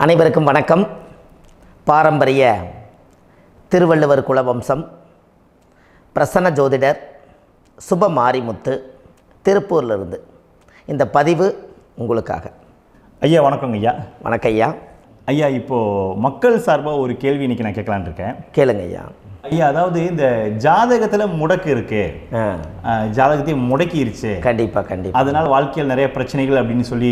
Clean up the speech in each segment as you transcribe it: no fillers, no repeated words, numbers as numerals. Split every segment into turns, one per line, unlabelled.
அனைவருக்கும் வணக்கம். பாரம்பரிய திருவள்ளுவர் குலவம்சம் பிரசன்ன ஜோதிடர் சுப மாரிமுத்து திருப்பூரிலிருந்து இந்த பதிவு உங்களுக்காக.
ஐயா வணக்கங்க ஐயா.
வணக்கம் ஐயா.
ஐயா இப்போது மக்கள் சார்பாக ஒரு கேள்வி இன்றைக்கி நான் கேட்கலான் இருக்கேன்.
கேளுங்க ஐயா.
ஐயா, அதாவது இந்த ஜாதகத்தில் முடக்கு இருக்கு, ஜாதகத்தையும் முடக்கிருச்சு,
கண்டிப்பாக
அதனால் வாழ்க்கையில் நிறைய பிரச்சனைகள் அப்படின்னு சொல்லி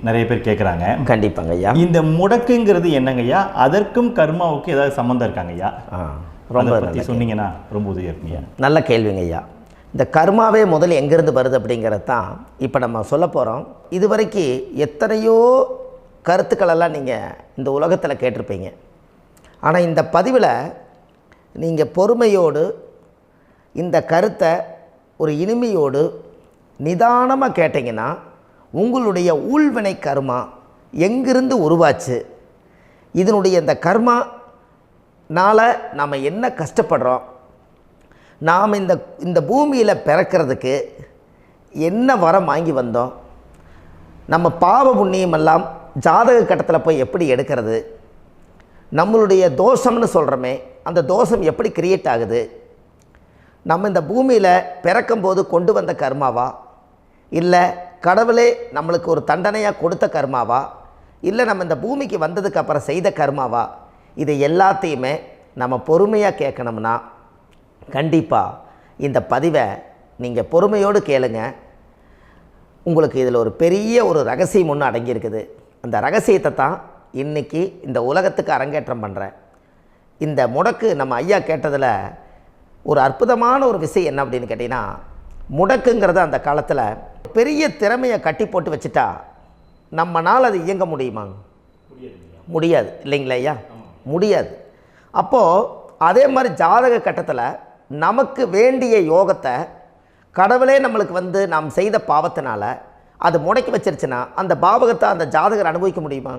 நிறைய பேர் கேட்குறாங்க.
கண்டிப்பாங்க ஐயா.
இந்த முடக்குங்கிறது என்னங்க ஐயா? அதற்கும் கர்மாவுக்கு ஏதாவது சம்மந்தம் இருக்காங்க ஐயா? ரொம்ப பற்றி சொன்னீங்கன்னா ரொம்ப உதவியாக இருக்குங்க.
நல்ல கேள்விங்க ஐயா. இந்த கர்மாவே முதல்ல எங்கேருந்து வருது அப்படிங்கிறது தான் இப்போ நம்ம சொல்ல போகிறோம். இதுவரைக்கும் எத்தனையோ கருத்துக்களெல்லாம் நீங்கள் இந்த உலகத்தில் கேட்டிருப்பீங்க. ஆனால் இந்த பதிவில் நீங்கள் பொறுமையோடு இந்த கருத்தை ஒரு இனிமையோடு நிதானமாக கேட்டிங்கன்னா உங்களுடைய ஊழ்வினை கர்மா எங்கிருந்து உருவாச்சு, இதனுடைய இந்த கர்மானால் நாம் என்ன கஷ்டப்படுறோம், நாம் இந்த பூமியில் பிறக்கிறதுக்கு என்ன வரம் வாங்கி வந்தோம், நம்ம பாவ புண்ணியமெல்லாம் ஜாதக கட்டத்தில் போய் எப்படி எடுக்கிறது, நம்மளுடைய தோஷம்னு சொல்கிறோமே அந்த தோஷம் எப்படி கிரியேட் ஆகுது, நம்ம இந்த பூமியில் பிறக்கும்போது கொண்டு வந்த கர்மாவா, இல்லை கடவுளே நம்மளுக்கு ஒரு தண்டனையாக கொடுத்த கர்மாவா, இல்லை நம்ம இந்த பூமிக்கு வந்ததுக்கு அப்புறம் செய்த கர்மாவா, இது எல்லாத்தையுமே நம்ம பொறுமையாக கேட்கணும்னா கண்டிப்பாக இந்த பதிவை நீங்கள் பொறுமையோடு கேளுங்க. உங்களுக்கு இதில் ஒரு பெரிய ஒரு ரகசியம் ஒன்று அடங்கியிருக்குது. அந்த ரகசியத்தை தான் இன்றைக்கி இந்த உலகத்துக்கு அரங்கேற்றம் பண்ணுறேன். இந்த முடக்கு நம்ம ஐயா கேட்டதில் ஒரு அற்புதமான ஒரு விஷயம் என்ன அப்படின்னு கேட்டிங்கன்னா, முடக்குங்கிறது அந்த காலத்தில் பெரிய திறமையை கட்டி போட்டு வச்சுட்டா நம்மனால் அது இயங்க முடியுமாங்க? முடியாது இல்லைங்களா ஐயா? முடியாது. அப்போது அதே மாதிரி ஜாதக கட்டத்தில் நமக்கு வேண்டிய யோகத்தை கடவுளே நம்மளுக்கு நாம் செய்த பாவத்தினால அது முடக்கி வச்சிருச்சுன்னா அந்த பாவகத்தை அந்த ஜாதகர் அனுபவிக்க முடியுமா?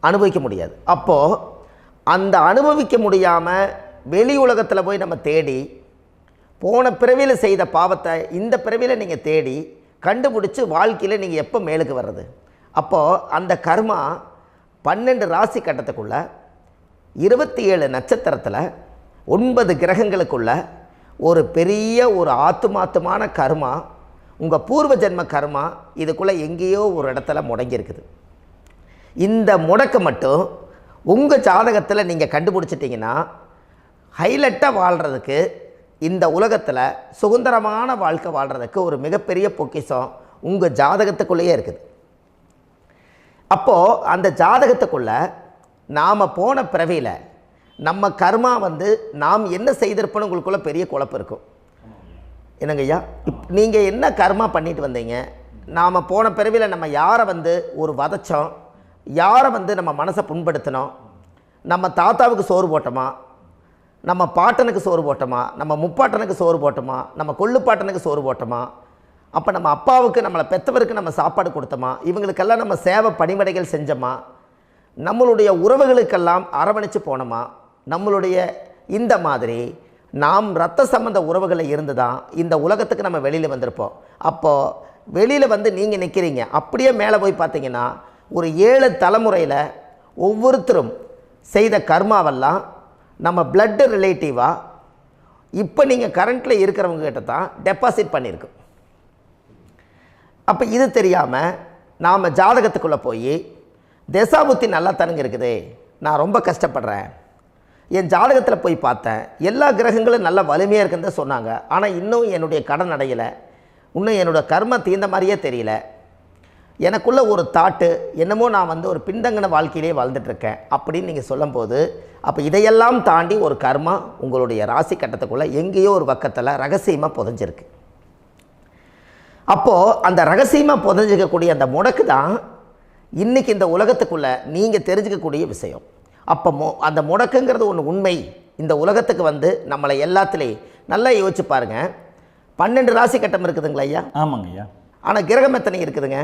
அனுபவிக்க முடியாது. அப்போது அந்த அனுபவிக்க முடியாமல் வெளி உலகத்தில் போய் நம்ம தேடி போன பிறவியில் செய்த பாவத்தை இந்த பிறவியில் நீங்கள் தேடி கண்டுபிடிச்சி வாழ்க்கையில் நீங்கள் எப்போ மேலுக்கு வர்றது? அப்போது அந்த கர்மா 12 ராசி கட்டத்துக்குள்ள 27 நட்சத்திரத்தில் 9 கிரகங்களுக்குள்ள ஒரு பெரிய ஒரு ஆத்துமாத்துமான கர்மா, உங்கள் பூர்வ ஜென்ம கர்மா இதுக்குள்ளே எங்கேயோ ஒரு இடத்துல முடங்கியிருக்குது. இந்த முடக்க மட்டும் உங்கள் ஜாதகத்தில் நீங்கள் கண்டுபிடிச்சிட்டிங்கன்னா ஹைலைட்டாக வாழ்கிறதுக்கு, இந்த உலகத்தில் சுதந்திரமான வாழ்க்கை வாழ்கிறதுக்கு ஒரு மிகப்பெரிய பொக்கிஷம் உங்கள் ஜாதகத்துக்குள்ளேயே இருக்குது. அப்போது அந்த ஜாதகத்துக்குள்ளே நாம் போன பிறவியில் நம்ம கர்மா நாம் என்ன செய்திருப்போன்னு உங்களுக்குள்ளே பெரிய குழப்பம் இருக்கும். என்னங்க ஐயா, நீங்கள் என்ன கர்மா பண்ணிட்டு வந்தீங்க, நாம் போன பிறவியில் நம்ம யாரை ஒரு வதச்சோம், யாரை நம்ம மனசை புண்படுத்தினோம், நம்ம தாத்தாவுக்கு சோறு போட்டோமா, நம்ம பாட்டனுக்கு சோறு போட்டோமா, நம்ம முப்பாட்டனுக்கு சோறு போட்டோமா, நம்ம கொள்ளுப்பாட்டனுக்கு சோறு போட்டோமா, அப்போ நம்ம அப்பாவுக்கு நம்மளை பெற்றவருக்கு நம்ம சாப்பாடு கொடுத்தோமா, இவங்களுக்கெல்லாம் நம்ம சேவை பணிமடைகள் செஞ்சோமா, நம்மளுடைய உறவுகளுக்கெல்லாம் அரவணைச்சு போனோமா, நம்மளுடைய இந்த மாதிரி நாம் இரத்த சம்பந்த உறவுகளை இருந்து தான் இந்த உலகத்துக்கு நம்ம வெளியில் வந்திருப்போம். அப்போது வெளியில் நீங்கள் நிற்கிறீங்க, அப்படியே மேலே போய் பார்த்தீங்கன்னா ஒரு 7 தலைமுறையில் ஒவ்வொருத்தரும் செய்த கர்மாவெல்லாம் நம்ம பிளட்டு ரிலேட்டிவாக இப்போ நீங்கள் கரண்ட்டில் இருக்கிறவங்க கிட்ட தான் டெபாசிட் பண்ணியிருக்கோம். அப்போ இது தெரியாமல் நாம் ஜாதகத்துக்குள்ளே போய் தசாபுத்தி நல்லா தனுங்க இருக்குது, நான் ரொம்ப கஷ்டப்படுறேன், என் ஜாதகத்தில் போய் பார்த்தேன் எல்லா கிரகங்களும் நல்ல வலிமையாக இருக்குன்னு தான் சொன்னாங்க, ஆனால் இன்னும் என்னுடைய கடன் அடையலை, இன்னும் என்னோடய கர்ம தீர்ந்த மாதிரியே தெரியல, எனக்குள்ளே ஒரு தாட்டு என்னமோ நான் ஒரு பின்தங்கின வாழ்க்கையிலே வாழ்ந்துட்டுருக்கேன் அப்படின்னு நீங்கள் சொல்லும்போது, அப்போ இதையெல்லாம் தாண்டி ஒரு கர்மா உங்களுடைய ராசி கட்டத்துக்குள்ளே எங்கேயோ ஒரு பக்கத்தில் ரகசியமாக புதைஞ்சிருக்கு. அப்போது அந்த ரகசியமாக புதைஞ்சிக்கக்கூடிய அந்த முடக்கு தான் இன்றைக்கி இந்த உலகத்துக்குள்ளே நீங்கள் தெரிஞ்சுக்கக்கூடிய விஷயம். அப்போ அந்த முடக்குங்கிறது ஒன்று உண்மை. இந்த உலகத்துக்கு நம்மளை எல்லாத்துலேயும் நல்லா யோசிச்சு பாருங்கள். 12 ராசி கட்டம் இருக்குதுங்களா ஐயா?
ஆமாங்க ஐயா. ஆனால்
கிரகம் எத்தனை இருக்குதுங்க?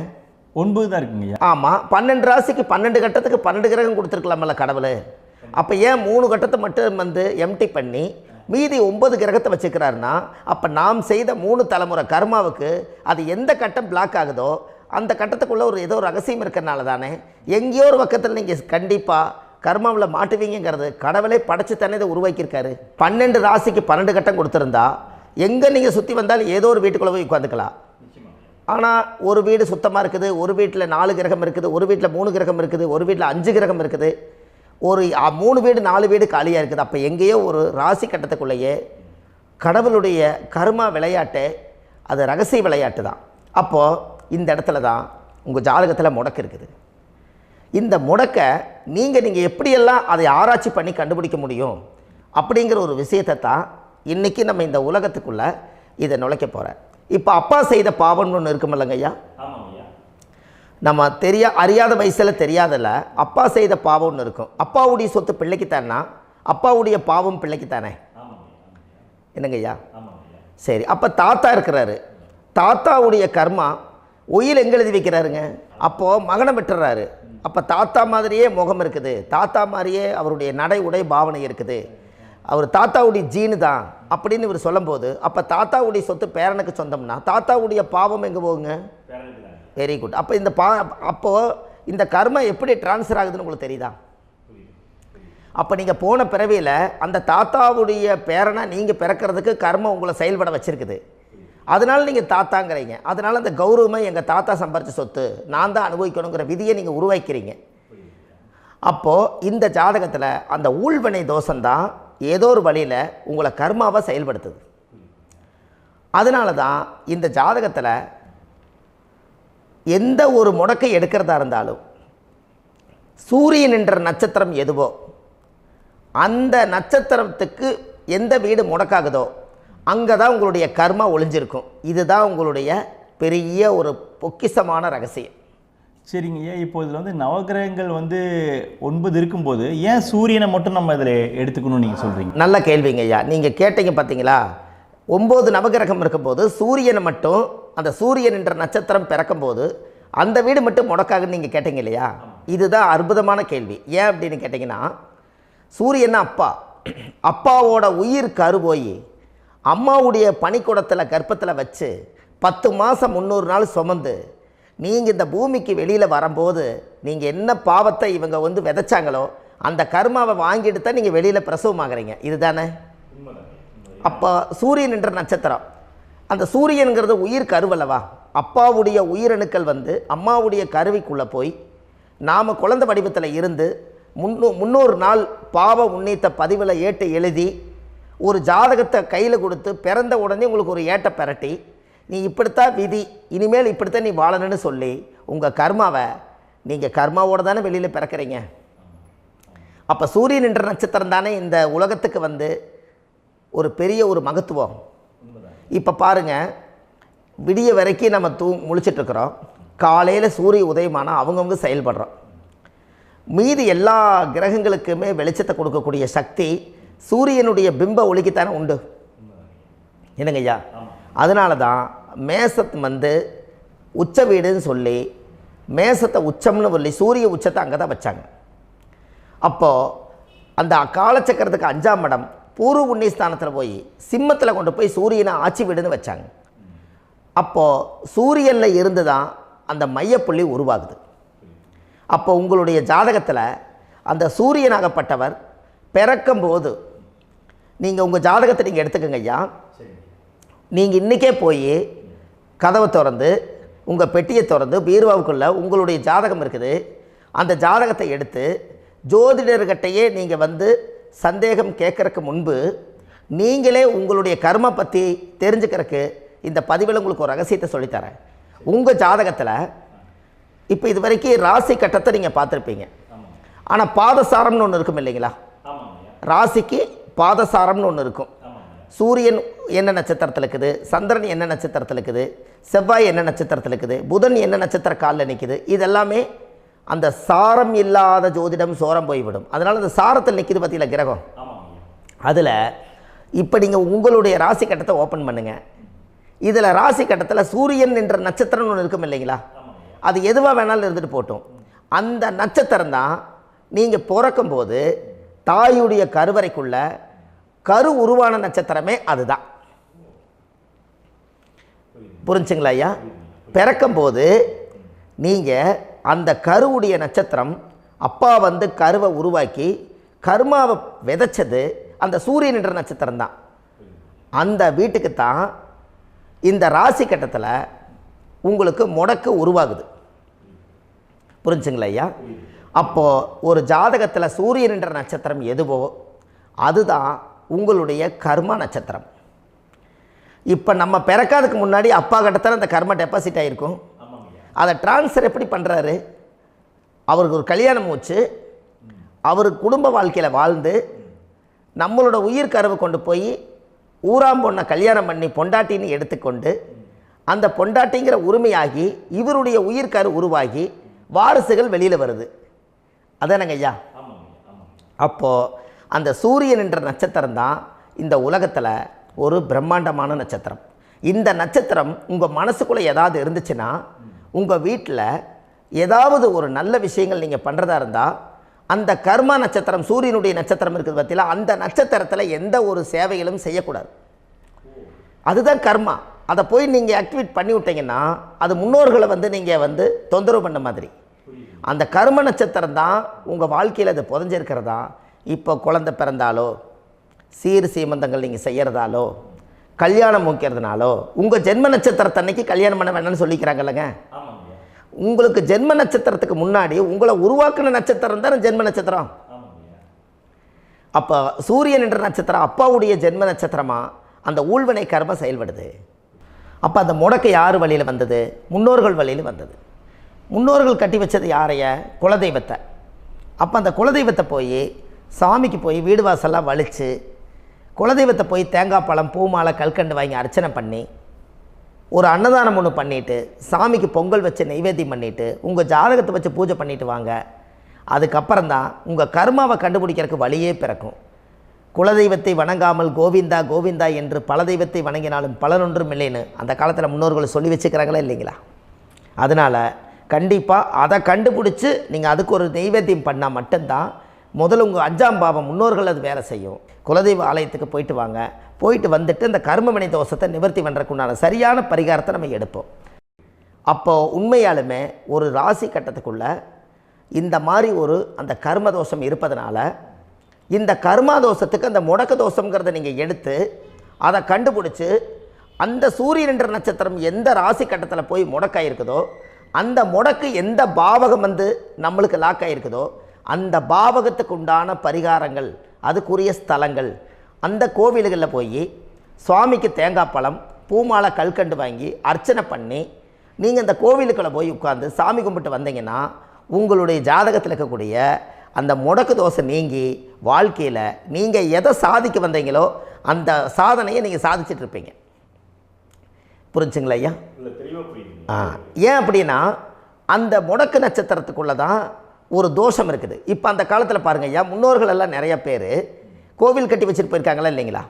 9 தான் இருக்குங்க ஐயா.
ஆமாம், 12 ராசிக்கு 12 கட்டத்துக்கு 12 கிரகம் கொடுத்துருக்கலாமல்ல கடவுள். அப்போ ஏன் 3 கட்டத்தை மட்டும் எம்டி பண்ணி மீதி 9 கிரகத்தை வச்சுக்கிறாருன்னா, அப்போ நாம் செய்த 3 தலைமுறை கர்மாவுக்கு அது எந்த கட்டம் பிளாக் ஆகுதோ அந்த கட்டத்துக்குள்ளே ஏதோ ஒரு ரகசியம் இருக்கிறனால தானே எங்கேயோ ஒரு பக்கத்தில் நீங்கள் கண்டிப்பாக கர்மாவில் மாட்டுவீங்கிறது கடவுளே படைச்சு தானே இதை உருவாக்கியிருக்காரு. 12 ராசிக்கு 12 கட்டம் கொடுத்துருந்தா எங்கே நீங்கள் சுற்றி வந்தாலும் ஏதோ ஒரு வீட்டுக்குள்ளே போய் உட்காந்துக்கலாம். ஆனால் ஒரு வீடு சுத்தமாக இருக்குது, ஒரு வீட்டில் 4 கிரகம் இருக்குது, ஒரு வீட்டில் 3 கிரகம் இருக்குது, ஒரு வீட்டில் 5 கிரகம் இருக்குது, ஒரு 3 வீடு 4 வீடு காலியாக இருக்குது. அப்போ எங்கேயோ ஒரு ராசி கட்டத்துக்குள்ளேயே கடவுளுடைய கர்மா விளையாட்டு, அது ரகசிய விளையாட்டு தான். அப்போது இந்த இடத்துல தான் உங்கள் ஜாதகத்தில் முடக்கு இருக்குது. இந்த முடக்கை நீங்கள் எப்படியெல்லாம் அதை ஆராய்ச்சி பண்ணி கண்டுபிடிக்க முடியும் அப்படிங்கிற ஒரு விஷயத்தை தான் இன்றைக்கி நம்ம இந்த உலகத்துக்குள்ளே இதை நுழைக்க போகிறேன். இப்போ அப்பா செய்த பாவம்னு ஒன்று இருக்குமில்லங்க ஐயா, நம்ம அறியாத வயசில் தெரியாதில்ல, அப்பா செய்த பாவம்னு இருக்கும். அப்பாவுடைய சொத்து பிள்ளைக்குத்தானா, அப்பாவுடைய பாவம் பிள்ளைக்குத்தானே, என்னங்க ஐயா? சரி, அப்போ தாத்தா இருக்கிறாரு, தாத்தாவுடைய கர்மா உயிர் எங்கே எழுதி வைக்கிறாருங்க? அப்போது மகனை விட்டுறாரு. அப்போ தாத்தா மாதிரியே முகம் இருக்குது, தாத்தா மாதிரியே அவருடைய நடை உடை பாவனை இருக்குது, அவர் தாத்தாவுடைய ஜீனு தான் அப்படின்னு இவர் சொல்லும்போது, அப்போ தாத்தாவுடைய சொத்து பேரனுக்கு சொந்தம்னா தாத்தாவுடைய பாவம் எங்கே போகுங்க? Very good. அப்போ அப்போது இந்த கர்மா எப்படி டிரான்ஸ்ஃபர் ஆகுதுன்னு உங்களுக்கு தெரியுதா? அப்போ நீங்கள் போன பிறவியில் அந்த தாத்தாவுடைய பேரனை நீங்கள் பிறக்கிறதுக்கு கர்மம் உங்களை செயல்பட வச்சுருக்குது. அதனால் நீங்கள் தாத்தாங்கிறீங்க. அதனால் அந்த கௌரவமாக எங்கள் தாத்தா சம்பாரித்த சொத்து நான் தான் அனுபவிக்கணுங்கிற விதியை நீங்கள் உருவாக்கிறீங்க. அப்போது இந்த ஜாதகத்தில் அந்த ஊழ்வினை தோஷம்தான் ஏதோ ஒரு வழியில் உங்களை கர்மாவை செயல்படுத்துது. அதனால தான் இந்த ஜாதகத்தில் எந்த ஒரு முடக்கை எடுக்கிறதா இருந்தாலும் சூரியன் என்ற நட்சத்திரம் எதுவோ அந்த நட்சத்திரத்துக்கு எந்த வீடு முடக்காகுதோ அங்கே தான் உங்களுடைய கர்மா ஒளிஞ்சிருக்கும். இதுதான் உங்களுடைய பெரிய ஒரு பொக்கிஷமான ரகசியம்.
சரிங்க ஐயா, இப்போ இதில் நவகிரகங்கள் 9 இருக்கும்போது ஏன் சூரியனை மட்டும் நம்ம இதில் எடுத்துக்கணும்னு நீங்கள் சொல்கிறீங்க?
நல்ல கேள்விங்க ஐயா. நீங்கள் கேட்டீங்க பார்த்தீங்களா, 9 நவகிரகம் இருக்கும்போது சூரியனை மட்டும், அந்த சூரியன் என்ற நட்சத்திரம் பிறக்கும்போது அந்த வீடு மட்டும் முடக்காகுன்னு நீங்கள் கேட்டீங்க இல்லையா? இதுதான் அற்புதமான கேள்வி. ஏன் அப்படின்னு கேட்டிங்கன்னா, சூரியன் அப்பாவோட உயிர் கரு போய் அம்மாவுடைய பனிக்கூடத்தில் கர்ப்பத்தில் வச்சு 10 மாதம் 300 நாள் சுமந்து நீங்கள் இந்த பூமிக்கு வெளியில் வரும்போது நீங்கள் என்ன பாவத்தை இவங்க விதைச்சாங்களோ அந்த கர்மாவை வாங்கிட்டு தான் நீங்கள் வெளியில் பிரசவமாகறீங்க. இதுதானே? அப்போ சூரியன் என்ற நட்சத்திரம், அந்த சூரியனுங்கிறது உயிர் கருவல்லவா, அப்பாவுடைய உயிரணுக்கள் அம்மாவுடைய கருவிக்குள்ளே போய் நாம் குழந்தை வடிவத்தில் இருந்து 300 நாள் பாவ உண்ணீத்த பதிவில் ஏட்டு எழுதி ஒரு ஜாதகத்தை கையில் கொடுத்து பிறந்த உடனே உங்களுக்கு ஒரு ஏட்டை பெரட்டி நீ இப்படித்தான் விதி, இனிமேல் இப்படித்தான் நீ வாழணும்னு சொல்லி உங்கள் கர்மாவை நீங்கள் கர்மாவோடு தானே வெளியில் பிறக்கிறீங்க. அப்போ சூரியன் என்ற நட்சத்திரம் தானே இந்த உலகத்துக்கு ஒரு பெரிய ஒரு மகத்துவம். இப்போ பாருங்கள், விடிய வரைக்கும் நம்ம முழிச்சிட்ருக்குறோம், காலையில் சூரிய உதயமானால் அவங்கவுங்க செயல்படுறோம். மீதி எல்லா கிரகங்களுக்குமே வெளிச்சத்தை கொடுக்கக்கூடிய சக்தி சூரியனுடைய பிம்ப ஒளிக்குத்தானே உண்டு, என்னங்க ஐயா? அதனால தான் மேசத்து உச்ச வீடுன்னு சொல்லி மேசத்தை உச்சம்னு சொல்லி சூரிய உச்சத்தை அங்கே தான் வச்சாங்க. அப்போது அந்த காலச்சக்கரத்துக்கு 5ஆம் இடம் பூர்வ புண்ணியஸ்தானத்தில் போய் சிம்மத்தில் கொண்டு போய் சூரியனை ஆட்சி வீடுன்னு வச்சாங்க. அப்போது சூரியனில் இருந்து தான் அந்த மையப்புள்ளி உருவாகுது. அப்போ உங்களுடைய ஜாதகத்தில் அந்த சூரியனாகப்பட்டவர் பிறக்கும்போது நீங்கள் உங்கள் ஜாதகத்தை நீங்கள் எடுத்துக்கங்க ஐயா. நீங்கள் இன்றைக்கே போய் கதவை திறந்து உங்கள் பெட்டியை திறந்து பீர்வாவுக்குள்ளே உங்களுடைய ஜாதகம் இருக்குது, அந்த ஜாதகத்தை எடுத்து ஜோதிடர்கிட்டையே நீங்கள் சந்தேகம் கேட்குறக்கு முன்பு நீங்களே உங்களுடைய கர்ம பற்றி தெரிஞ்சுக்கிறதுக்கு இந்த பதிவில் உங்களுக்கு ஒரு ரகசியத்தை சொல்லித்தரேன். உங்கள் ஜாதகத்தில் இப்போ இது வரைக்கும் ராசி கட்டத்தை நீங்கள் பார்த்துருப்பீங்க, ஆனால் பாதசாரம்னு ஒன்று இருக்கும் இல்லைங்களா? ராசிக்கு பாதசாரம்னு ஒன்று இருக்கும். சூரியன் என்ன நட்சத்திரத்தில் இருக்குது, சந்திரன் என்ன நட்சத்திரத்தில் இருக்குது, செவ்வாய் என்ன நட்சத்திரத்தில் இருக்குது, புதன் என்ன நட்சத்திர காலில் நிற்குது, இதெல்லாமே அந்த சாரம் இல்லாத ஜோதிடம் சோரம் போய்விடும். அதனால் அந்த சாரத்தில் நிற்கிது பார்த்தீங்களா கிரகம், அதில் இப்போ நீங்கள் உங்களுடைய ராசி கட்டத்தை ஓப்பன் பண்ணுங்கள். இதில் ராசி கட்டத்தில் சூரியன் என்ற நட்சத்திரம்னு ஒன்று இருக்கும் இல்லைங்களா? அது எதுவாக வேணாலும் இருந்துட்டு போட்டோம். அந்த நட்சத்திரம் தான் நீங்கள் பிறக்கும்போது தாயுடைய கருவறைக்குள்ள கரு உருவான நட்சத்திரமே அதுதான். புரிஞ்சுங்களா ஐயா? பிறக்கும்போது நீங்கள் அந்த கருவுடைய நட்சத்திரம் அப்பா வந்து கருவை உருவாக்கி கர்மாவை விதைச்சது அந்த சூரியன் என்ற நட்சத்திரம் தான். அந்த வீட்டுக்கு தான் இந்த ராசி கட்டத்தில் உங்களுக்கு முடக்கு உருவாகுது. புரிஞ்சுங்களா ஐயா? அப்போது ஒரு ஜாதகத்தில் சூரியன் என்ற நட்சத்திரம் எதுவோ அதுதான் உங்களுடைய கர்மா நட்சத்திரம். இப்போ நம்ம பிறக்காதுக்கு முன்னாடி அப்பா கட்டத்தில் அந்த கர்மா டெபாசிட் ஆகிருக்கும். அதை ட்ரான்ஸ்ஃபர் எப்படி பண்ணுறாரு? அவருக்கு ஒரு கல்யாணம் வச்சு அவர் குடும்ப வாழ்க்கையில் வாழ்ந்து நம்மளோட உயிர் கருவை கொண்டு போய் ஊராம் பொண்ணை கல்யாணம் பண்ணி பொண்டாட்டின்னு எடுத்துக்கொண்டு அந்த பொண்டாட்டிங்கிற உரிமையாகி இவருடைய உயிர் கரு உருவாகி வாரிசுகள் வெளியில் வருது. அதானங்க ஐயா? அப்போது அந்த சூரியன் என்ற நட்சத்திரம் தான் இந்த உலகத்தில் ஒரு பிரம்மாண்டமான நட்சத்திரம். இந்த நட்சத்திரம் உங்கள் மனசுக்குள்ளே ஏதாவது இருந்துச்சுன்னா உங்கள் வீட்டில் ஏதாவது ஒரு நல்ல விஷயங்கள் நீங்கள் பண்ணுறதா இருந்தால் அந்த கர்மா நட்சத்திரம் சூரியனுடைய நட்சத்திரம் இருக்குது பார்த்தீங்களா, அந்த நட்சத்திரத்தில் எந்த ஒரு சேவைகளும் செய்யக்கூடாது. அதுதான் கர்மா. அதை போய் நீங்கள் ஆக்டிவேட் பண்ணி விட்டீங்கன்னா அது முன்னோர்களை வந்து நீங்கள் வந்து தொந்தரவு பண்ண மாதிரி. அந்த கர்ம நட்சத்திரம் தான் உங்கள் வாழ்க்கையில் அது புதஞ்சிருக்கிறதா. இப்போ குழந்தை பிறந்தாலோ சீர் சீமந்தங்கள் நீங்கள் செய்கிறதாலோ கல்யாணம் முக்கிறதுனாலோ உங்கள் ஜென்ம நட்சத்திரத்தன்னைக்கு கல்யாணம் பண்ண வேண்டாம்னு சொல்லிக்கிறாங்கல்லங்க. உங்களுக்கு ஜென்ம நட்சத்திரத்துக்கு முன்னாடி உங்களை உருவாக்குன நட்சத்திரம் தான் ஜென்ம நட்சத்திரம். அப்போ சூரியன் என்ற நட்சத்திரம் அப்பாவுடைய ஜென்ம நட்சத்திரமாக அந்த ஊழ்வினை கர்மம் செயல்படுது. அப்போ அந்த முடக்கு யார் வழியில் வந்தது? முன்னோர்கள் வழியில் வந்தது. முன்னோர்கள் கட்டி வச்சது யாரைய? குலதெய்வத்தை. அப்போ அந்த குலதெய்வத்தை போய் சாமிக்கு போய் வீடு வாசல்லாம் வலித்து குலதெய்வத்தை போய் தேங்காய் பழம் பூ மாலை கல்கண்டு வாங்கி அர்ச்சனை பண்ணி ஒரு அன்னதானம் ஒன்று பண்ணிவிட்டு சாமிக்கு பொங்கல் வச்சு நைவேத்தியம் பண்ணிவிட்டு உங்கள் ஜாதகத்தை வச்சு பூஜை பண்ணிவிட்டு வாங்க. அதுக்கப்புறம் தான் உங்கள் கர்மாவை கண்டுபிடிக்கிறதுக்கு வழியே பிறக்கும். குலதெய்வத்தை வணங்காமல் கோவிந்தா கோவிந்தா என்று பல தெய்வத்தை வணங்கினாலும் பலனொன்றும் இல்லைன்னு அந்த காலத்தில் முன்னோர்கள் சொல்லி வச்சுக்கிறாங்களா இல்லைங்களா? அதனால் கண்டிப்பாக அதை கண்டுபிடிச்சி நீங்கள் அதுக்கு ஒரு நைவேத்தியம் பண்ணால் மட்டும்தான் முதல்ல உங்கள் 5ஆம் பாவம் முன்னோர்கள் அது வேலை செய்யும். குலதெய்வ ஆலயத்துக்கு போயிட்டு வாங்க. போயிட்டு வந்துட்டு இந்த கர்மவினை தோஷத்தை நிவர்த்தி பண்ணுறதுக்குண்டான சரியான பரிகாரத்தை நம்ம எடுப்போம். அப்போது உண்மையாலுமே ஒரு ராசி கட்டத்துக்குள்ளே இந்த மாதிரி ஒரு அந்த கர்ம தோஷம் இருப்பதனால இந்த கர்மா தோஷத்துக்கு அந்த முடக்க தோஷங்கிறத நீங்கள் எடுத்து அதை கண்டுபிடிச்சி அந்த சூரியன் என்ற நட்சத்திரம் எந்த ராசி கட்டத்தில் போய் முடக்காயிருக்குதோ அந்த முடக்கு எந்த பாவகம் வந்து நம்மளுக்கு லாக் ஆகிருக்குதோ அந்த பாவகத்துக்கு உண்டான பரிகாரங்கள் அதுக்குரிய ஸ்தலங்கள் அந்த கோவில்களில் போய் சுவாமிக்கு தேங்காய் பழம் பூமாலை கல்கண்டு வாங்கி அர்ச்சனை பண்ணி நீங்கள் இந்த கோவிலுக்குள்ளே போய் உட்காந்து சாமி கும்பிட்டு வந்தீங்கன்னா உங்களுடைய ஜாதகத்தில் இருக்கக்கூடிய அந்த முடக்கு தோசை நீங்கி வாழ்க்கையில் நீங்கள் எதை சாதிக்க வந்தீங்களோ அந்த சாதனையை நீங்கள் சாதிச்சிட்ருப்பீங்க. புரிஞ்சுங்களா ஐயா? ஏன் அப்படின்னா அந்த முடக்கு நட்சத்திரத்துக்குள்ளே தான் ஒரு தோஷம் இருக்குது. இப்போ அந்த காலத்தில் பாருங்கள் ஐயா, முன்னோர்கள் எல்லாம் நிறைய பேர் கோவில் கட்டி வச்சுட்டு போயிருக்காங்களா இல்லைங்களா?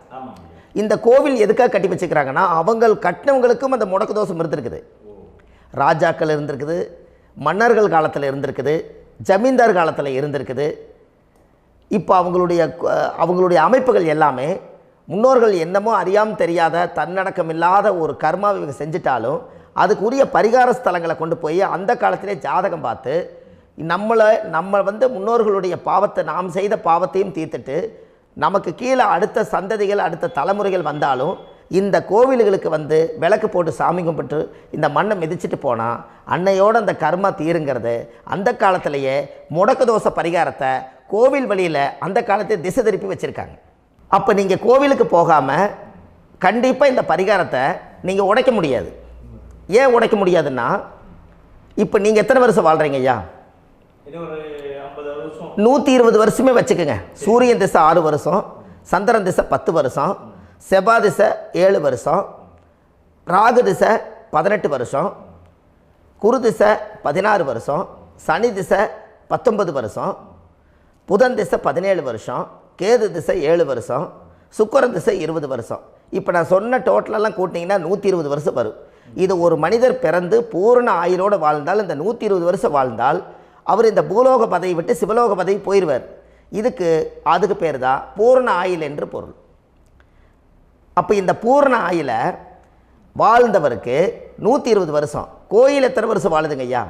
இந்த கோவில் எதுக்காக கட்டி வச்சுக்கிறாங்கன்னா அவங்க கட்டினவங்களுக்கும் அந்த முடக்கு தோஷம் இருந்திருக்குது. ராஜாக்கள் இருந்திருக்குது, மன்னர்கள் காலத்தில் இருந்திருக்குது, ஜமீன்தார் காலத்தில் இருந்திருக்குது. இப்போ அவங்களுடைய அமைப்புகள் எல்லாமே முன்னோர்கள் என்னமோ அறியாமல் தெரியாத தன்னடக்கம் இல்லாத ஒரு கர்மாவை இவங்க செஞ்சிட்டாலும் அதுக்குரிய பரிகார ஸ்தலங்களை கொண்டு போய் அந்த காலத்திலே ஜாதகம் பார்த்து நம்ம வந்து முன்னோர்களுடைய பாவத்தை நாம் செய்த பாவத்தையும் தீர்த்துட்டு நமக்கு கீழே அடுத்த சந்ததிகள் அடுத்த தலைமுறைகள் வந்தாலும் இந்த கோவில்களுக்கு வந்து விளக்கு போட்டு சாமி கும்பிட்டு இந்த மண்ணை மிதிச்சிட்டு போனால் அன்னையோடு அந்த கர்மா தீருங்கிறது அந்த காலத்திலேயே முடக்க தோஷ பரிகாரத்தை கோவில் வழியில் அந்த காலத்தை திசை திருப்பி வச்சுருக்காங்க. அப்போ நீங்கள் கோவிலுக்கு போகாமல் கண்டிப்பாக இந்த பரிகாரத்தை நீங்கள் உடைக்க முடியாது. ஏன் உடைக்க முடியாதுன்னா இப்போ நீங்கள் எத்தனை வருஷம் வாழ்கிறீங்க ஐயா? 120 வருஷமே வச்சுக்கோங்க. சூரியன் திசை 6 வருஷம், சந்திரன் திசை 10 வருஷம், செவ்வாய் திசை 7 வருஷம், ராகு திசை 18 வருஷம், குரு திசை 16 வருஷம், சனி திசை 19 வருஷம், புதன் திசை 17 வருஷம், கேது திசை 7 வருஷம், சுக்கிரன் திசை 20 வருஷம். இப்போ நான் சொன்ன டோட்டலெல்லாம் கூட்டிங்கன்னா 120 வருஷம் வரும். இது ஒரு மனிதர் பிறந்து பூரண ஆயுளோடு வாழ்ந்தால் இந்த 120 வருஷம் வாழ்ந்தால் அவர் இந்த பூலோக பதவி விட்டு சிவலோக பதவி போயிடுவார். அதுக்கு பேர் தான் பூரண ஆயுள் என்று பொருள். அப்போ இந்த பூரண ஆயுளை வாழ்ந்தவருக்கு 120 வருஷம். கோயில் எத்தனை வருஷம் வாழுதுங்க ஐயா?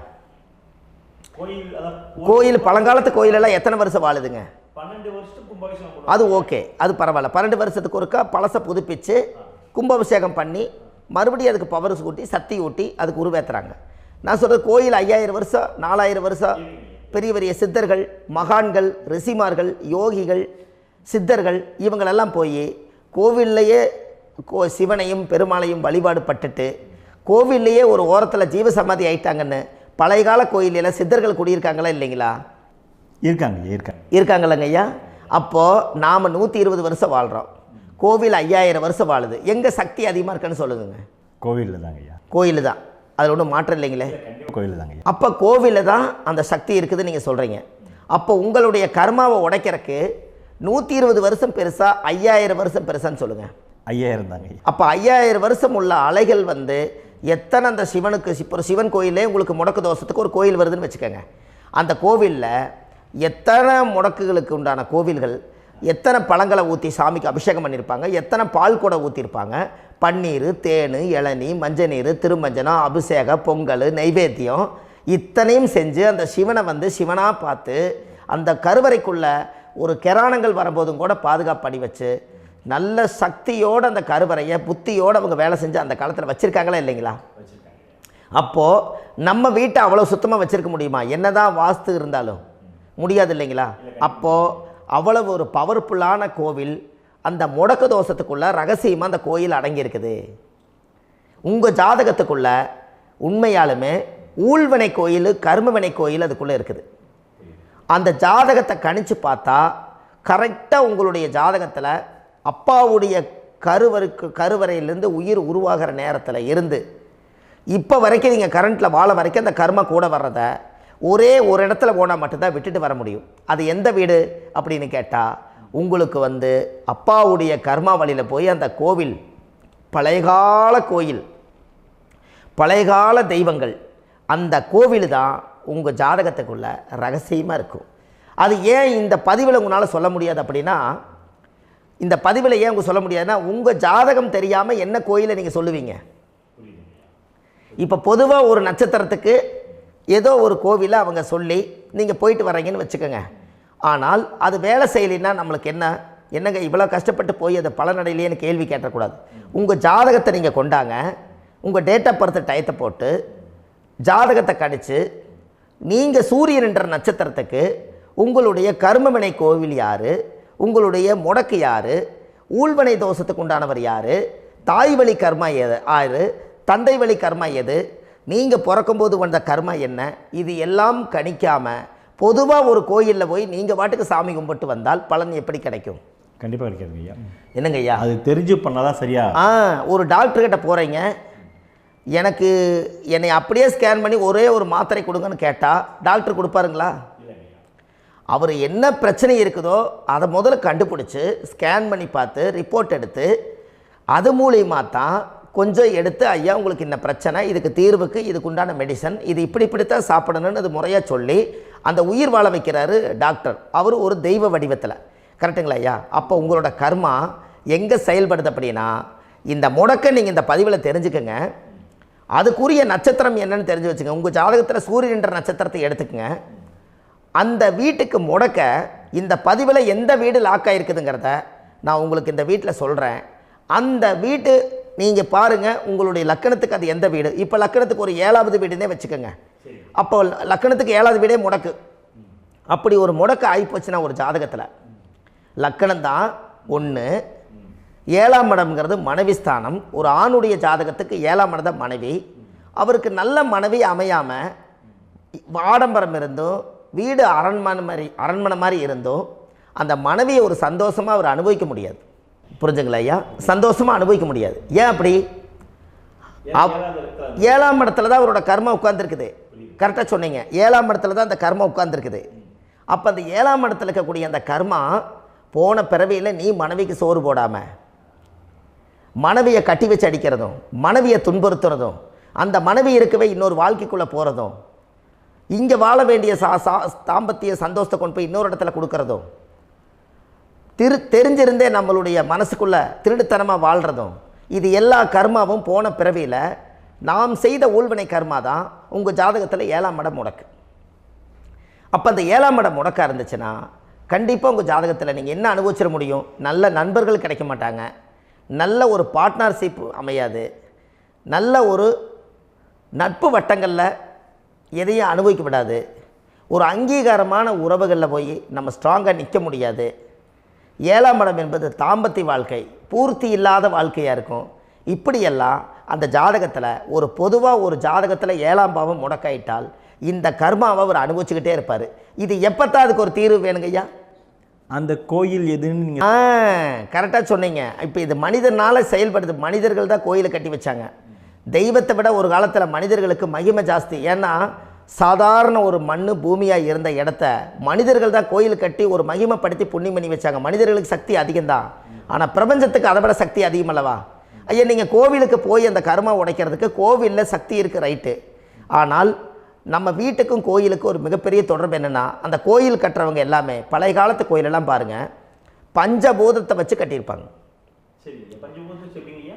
கோயில் பழங்காலத்து கோயிலெல்லாம் எத்தனை வருஷம் வாழுதுங்க?
12 வருஷத்துக்கு கும்பாபிஷேகம்.
அது ஓகே, அது பரவாயில்ல. 12 வருஷத்துக்கு ஒருக்கா பழசை புதுப்பிச்சு கும்பாபிஷேகம் பண்ணி மறுபடியும் அதுக்கு பவர் ஊட்டி சக்தி ஊட்டி அதுக்கு உருவேற்றுறாங்க. நான் சொல்கிறது கோயில் 5000 வருஷம் 4000 வருஷம் பெரிய பெரிய சித்தர்கள், மகான்கள், ரிஷிமார்கள், யோகிகள், சித்தர்கள் இவங்களெல்லாம் போய் கோவில்லையே சிவனையும் பெருமாளையும் வழிபாடு பட்டுட்டு கோவில்லையே ஒரு ஓரத்தில் ஜீவசமாதி ஆயிட்டாங்கன்னு பழைய கால கோயிலில் சித்தர்கள் குடியிருக்காங்களா இல்லைங்களா? இருக்காங்கல்லங்க ஐயா. அப்போது நாம் 120 வருஷம் வாழ்கிறோம், கோவில் 5000 வருஷம் வாழுது. எங்கே சக்தி அதிகமாக இருக்குன்னு சொல்லுங்க?
கோவிலில் தாங்க ஐயா.
கோயில் தான், அதில் ஒன்றும் மாற்றம் இல்லைங்களே.
கோயில் தாங்க.
அப்போ கோவிலில் தான் அந்த சக்தி இருக்குதுன்னு நீங்கள் சொல்கிறீங்க. அப்போ உங்களுடைய கர்மாவை உடைக்கிறதுக்கு 120 வருஷம் பெருசா 5000 வருஷம் பெருசான்னு சொல்லுங்கள்?
5000 தாங்க.
அப்போ 5000 வருஷம் உள்ள அலைகள் எத்தனை அந்த சிவனுக்கு இப்போ சிவன் கோயிலே உங்களுக்கு முடக்கு தோஷத்துக்கு ஒரு கோயில் வருதுன்னு வச்சுக்கோங்க. அந்த கோவிலில் எத்தனை முடக்குகளுக்கு உண்டான கோவில்கள், எத்தனை பழங்களை ஊற்றி சாமிக்கு அபிஷேகம் பண்ணியிருப்பாங்க, எத்தனை பால் கூட ஊற்றிருப்பாங்க, பன்னீர், தேன், இளநீ, மஞ்சள் நீர், திருமஞ்சனம், அபிஷேகம், பொங்கல், நைவேத்தியம் இத்தனையும் செஞ்சு அந்த சிவனை சிவனாக பார்த்து அந்த கருவறைக்குள்ள ஒரு கிராணங்கள் வரும்போதும் கூட பாதுகாப்பு பண்ணி வச்சு நல்ல சக்தியோடு அந்த கருவறையை புத்தியோடு அவங்க வேலை செஞ்சு அந்த காலத்தில் வச்சுருக்காங்களா இல்லைங்களா? அப்போது நம்ம வீட்டை அவ்வளோ சுத்தமாக வச்சுருக்க முடியுமா? என்னதான் வாஸ்து இருந்தாலும் முடியாது இல்லைங்களா? அப்போது அவ்வளவு ஒரு பவர்ஃபுல்லான கோவில் அந்த முடக்கு தோஷத்துக்குள்ளே ரகசியமாக அந்த கோயில் அடங்கியிருக்குது. உங்கள் ஜாதகத்துக்குள்ளே உண்மையாலுமே ஊழ்வினை கோயில், கர்மவினை கோயில் அதுக்குள்ளே இருக்குது. அந்த ஜாதகத்தை கணிச்சு பார்த்தா கரெக்டாக உங்களுடைய ஜாதகத்தில் அப்பாவுடைய கருவறையிலேருந்து உயிர் உருவாகிற நேரத்தில் இருந்து இப்போ வரைக்கும் நீங்கள் கரண்ட்டில் வாழ வரைக்கும் அந்த கர்ம கூட வர்றதை ஒரே ஒரு இடத்துல போனால் மட்டும்தான் விட்டுட்டு வர முடியும். அது எந்த வீடு அப்படின்னு கேட்டால் உங்களுக்கு அப்பாவுடைய கர்மா வழியில் போய் அந்த கோவில் பழையகால கோயில், பழையகால தெய்வங்கள், அந்த கோவில் தான் உங்கள் ஜாதகத்துக்குள்ள ரகசியமாக இருக்கும். அது ஏன் இந்த பதிவில் உங்களால் சொல்ல முடியாது அப்படின்னா, இந்த பதிவில் ஏன் உங்க சொல்ல முடியாதுன்னா உங்கள் ஜாதகம் தெரியாமல் என்ன கோயிலை நீங்கள் சொல்லுவீங்க? இப்போ பொதுவாக ஒரு நட்சத்திரத்துக்கு ஏதோ ஒரு கோவிலை அவங்க சொல்லி நீங்கள் போயிட்டு வர்றீங்கன்னு வச்சுக்கோங்க. ஆனால் அது வேலை செய்யலைன்னா நம்மளுக்கு என்னங்க இவ்வளோ கஷ்டப்பட்டு போய் அதை பலனடையிலேன்னு கேள்வி கேட்டக்கூடாது. உங்கள் ஜாதகத்தை நீங்கள் கொண்டாங்க, உங்கள் டேட் ஆஃப் பர்த் டயத்தை போட்டு ஜாதகத்தை கணிச்சு நீங்கள் சூரியன் என்ற நட்சத்திரத்துக்கு உங்களுடைய கர்மவினை கோவில் யார், உங்களுடைய முடக்கு யார், ஊழ்வனை தோஷத்துக்கு உண்டானவர் யார், தாய் வழி கர்மா யார், தந்தை வழி கர்மா எது, நீங்கள் பிறக்கும்போது வந்த கர்மா என்ன, இது எல்லாம் கணிக்காமல் பொதுவாக ஒரு கோயிலில் போய் நீங்கள் பாட்டுக்கு சாமி கும்பிட்டு வந்தால் பலன் எப்படி கிடைக்கும்?
கண்டிப்பாக கிடைக்காதுங்க ஐயா.
என்னங்க ஐயா?
அது தெரிஞ்சு பண்ணாதான் சரியா?
ஒரு டாக்டர்கிட்ட போகிறீங்க, என்னை அப்படியே ஸ்கேன் பண்ணி ஒரே ஒரு மாத்திரை கொடுங்கன்னு கேட்டால் டாக்டர் கொடுப்பாருங்களா? அவர் என்ன பிரச்சனை இருக்குதோ அதை முதல்ல கண்டுபிடிச்சி ஸ்கேன் பண்ணி பார்த்து ரிப்போர்ட் எடுத்து அது மூலியமாக தான் கொஞ்சம் எடுத்து ஐயா உங்களுக்கு இந்த பிரச்சனை, இதுக்கு தீர்வுக்கு இதுக்குண்டான மெடிசன், இது இப்படித்தான் சாப்பிடணும்னு அது முறையாக சொல்லி அந்த உயிர் வாழ வைக்கிறாரு டாக்டர். அவர் ஒரு தெய்வ வடிவத்தில். கரெக்டுங்களா ஐயா? அப்போ உங்களோட கர்மா எங்கே செயல்படுது அப்படின்னா, இந்த முடக்க நீங்கள் இந்த பதிவில் தெரிஞ்சுக்கங்க. அதுக்குரிய நட்சத்திரம் என்னன்னு தெரிஞ்சு வச்சுங்க. உங்கள் ஜாதகத்தில் சூரியன் என்ற நட்சத்திரத்தை எடுத்துக்கங்க. அந்த வீட்டுக்கு முடக்க இந்த பதிவில் எந்த வீடு லாக் ஆகிருக்குதுங்கிறத நான் உங்களுக்கு இந்த வீட்டில் சொல்கிறேன். அந்த வீட்டு நீங்கள் பாருங்கள், உங்களுடைய லக்கணத்துக்கு அது எந்த வீடு. இப்போ லக்கணத்துக்கு ஒரு 7வது வீடுன்னே வச்சுக்கோங்க. அப்போ லக்கணத்துக்கு 7வது வீடே முடக்கு. அப்படி ஒரு முடக்கு ஆகிப்போச்சுன்னா ஒரு ஜாதகத்தில் லக்கணம் தான் 1, 7ஆம் இடம்ங்கிறது மனைவி ஸ்தானம். ஒரு ஆணுடைய ஜாதகத்துக்கு 7ஆம் இடம் தான் மனைவி. அவருக்கு நல்ல மனைவி அமையாமல் ஆடம்பரம் இருந்தும் வீடு அரண்மனை மாதிரி இருந்தும் அந்த மனைவியை ஒரு சந்தோஷமாக அவர் அனுபவிக்க முடியாது. புரிஞ்சுங்களா ஐயா? சந்தோஷமாக அனுபவிக்க முடியாது. ஏன் அப்படி? 7ஆம் இடத்துல தான் அவரோட கர்மா உட்கார்ந்துருக்குது. கரெக்டாக சொன்னீங்க. 7ஆம் இடத்துல தான் அந்த கர்மா உட்கார்ந்துருக்குது. அப்போ அந்த 7ஆம் இடத்துல இருக்கக்கூடிய அந்த கர்மா போன பிறவியில் நீ மனைவிக்கு சோறு போடாமல் மனைவியை கட்டி வச்சு அடிக்கிறதும், மனைவியை துன்புறுத்துறதும், அந்த மனைவி இருக்கவே இன்னொரு வாழ்க்கைக்குள்ளே போகிறதும், இங்கே வாழ வேண்டிய தாம்பத்திய சந்தோஷத்தை கொண்டு போய் இன்னொரு இடத்துல கொடுக்கறதும், தெரிஞ்சிருந்தே நம்மளுடைய மனசுக்குள்ளே திருடுத்தனமாக வாழ்கிறதும், இது எல்லா கர்மாவும் போன பிறவியில் நாம் செய்த ஊழ்வினை கர்மா தான் உங்கள் ஜாதகத்தில் 7ஆம் இடம் முடக்கு. அப்போ அந்த 7ஆம் இடம் முடக்கா இருந்துச்சுன்னா கண்டிப்பாக உங்கள் ஜாதகத்தில் நீங்கள் என்ன அனுபவிச்சிட முடியும்? நல்ல நண்பர்கள் கிடைக்க மாட்டாங்க, நல்ல ஒரு பார்ட்னர்ஷிப் அமையாது, நல்ல ஒரு நட்பு வட்டங்களில் எதையும் அனுபவிக்க விடாது, ஒரு அங்கீகாரமான உறவுகளில் போய் நம்ம ஸ்ட்ராங்காக நிற்க முடியாது. 7ஆம் இடம் என்பது தாம்பத்திய வாழ்க்கை, பூர்த்தி இல்லாத வாழ்க்கையாக இருக்கும். இப்படியெல்லாம் அந்த ஜாதகத்தில் ஒரு பொதுவாக ஒரு ஜாதகத்தில் 7ஆம் பாவம் முடக்காயிட்டால் இந்த கர்மாவை அவர் அனுபவிச்சுக்கிட்டே இருப்பார். இது எப்போத்தான் அதுக்கு ஒரு தீர்வு வேணுங்கய்யா?
அந்த கோயில் எதுன்னு நீங்கள்
கரெக்டாக சொன்னீங்க. இப்போ இது மனிதனால் செயல்படுது. மனிதர்கள் தான் கோயிலை கட்டி வச்சாங்க. தெய்வத்தை விட ஒரு காலத்தில் மனிதர்களுக்கு மகிமை ஜாஸ்தி. ஏன்னா சாதாரண ஒரு மண் பூமியாக இருந்த இடத்த மனிதர்கள் தான் கோயில் கட்டி ஒரு மகிமைப்படுத்தி புண்ணியம் பண்ணி வச்சாங்க. மனிதர்களுக்கு சக்தி அதிகம்தான், ஆனால் பிரபஞ்சத்துக்கு அதை விட சக்தி அதிகம் அல்லவா? ஐயா, நீங்கள் கோவிலுக்கு போய் அந்த கர்மா உடைக்கிறதுக்கு கோவிலில் சக்தி இருக்குது, ரைட்டு. ஆனால் நம்ம வீட்டுக்கும் கோயிலுக்கும் ஒரு மிகப்பெரிய தொடர்பு என்னென்னா, அந்த கோயில் கட்டுறவங்க எல்லாமே பழைய காலத்து கோயிலெல்லாம் பாருங்கள், பஞ்சபூதத்தை வச்சு கட்டியிருப்பாங்க.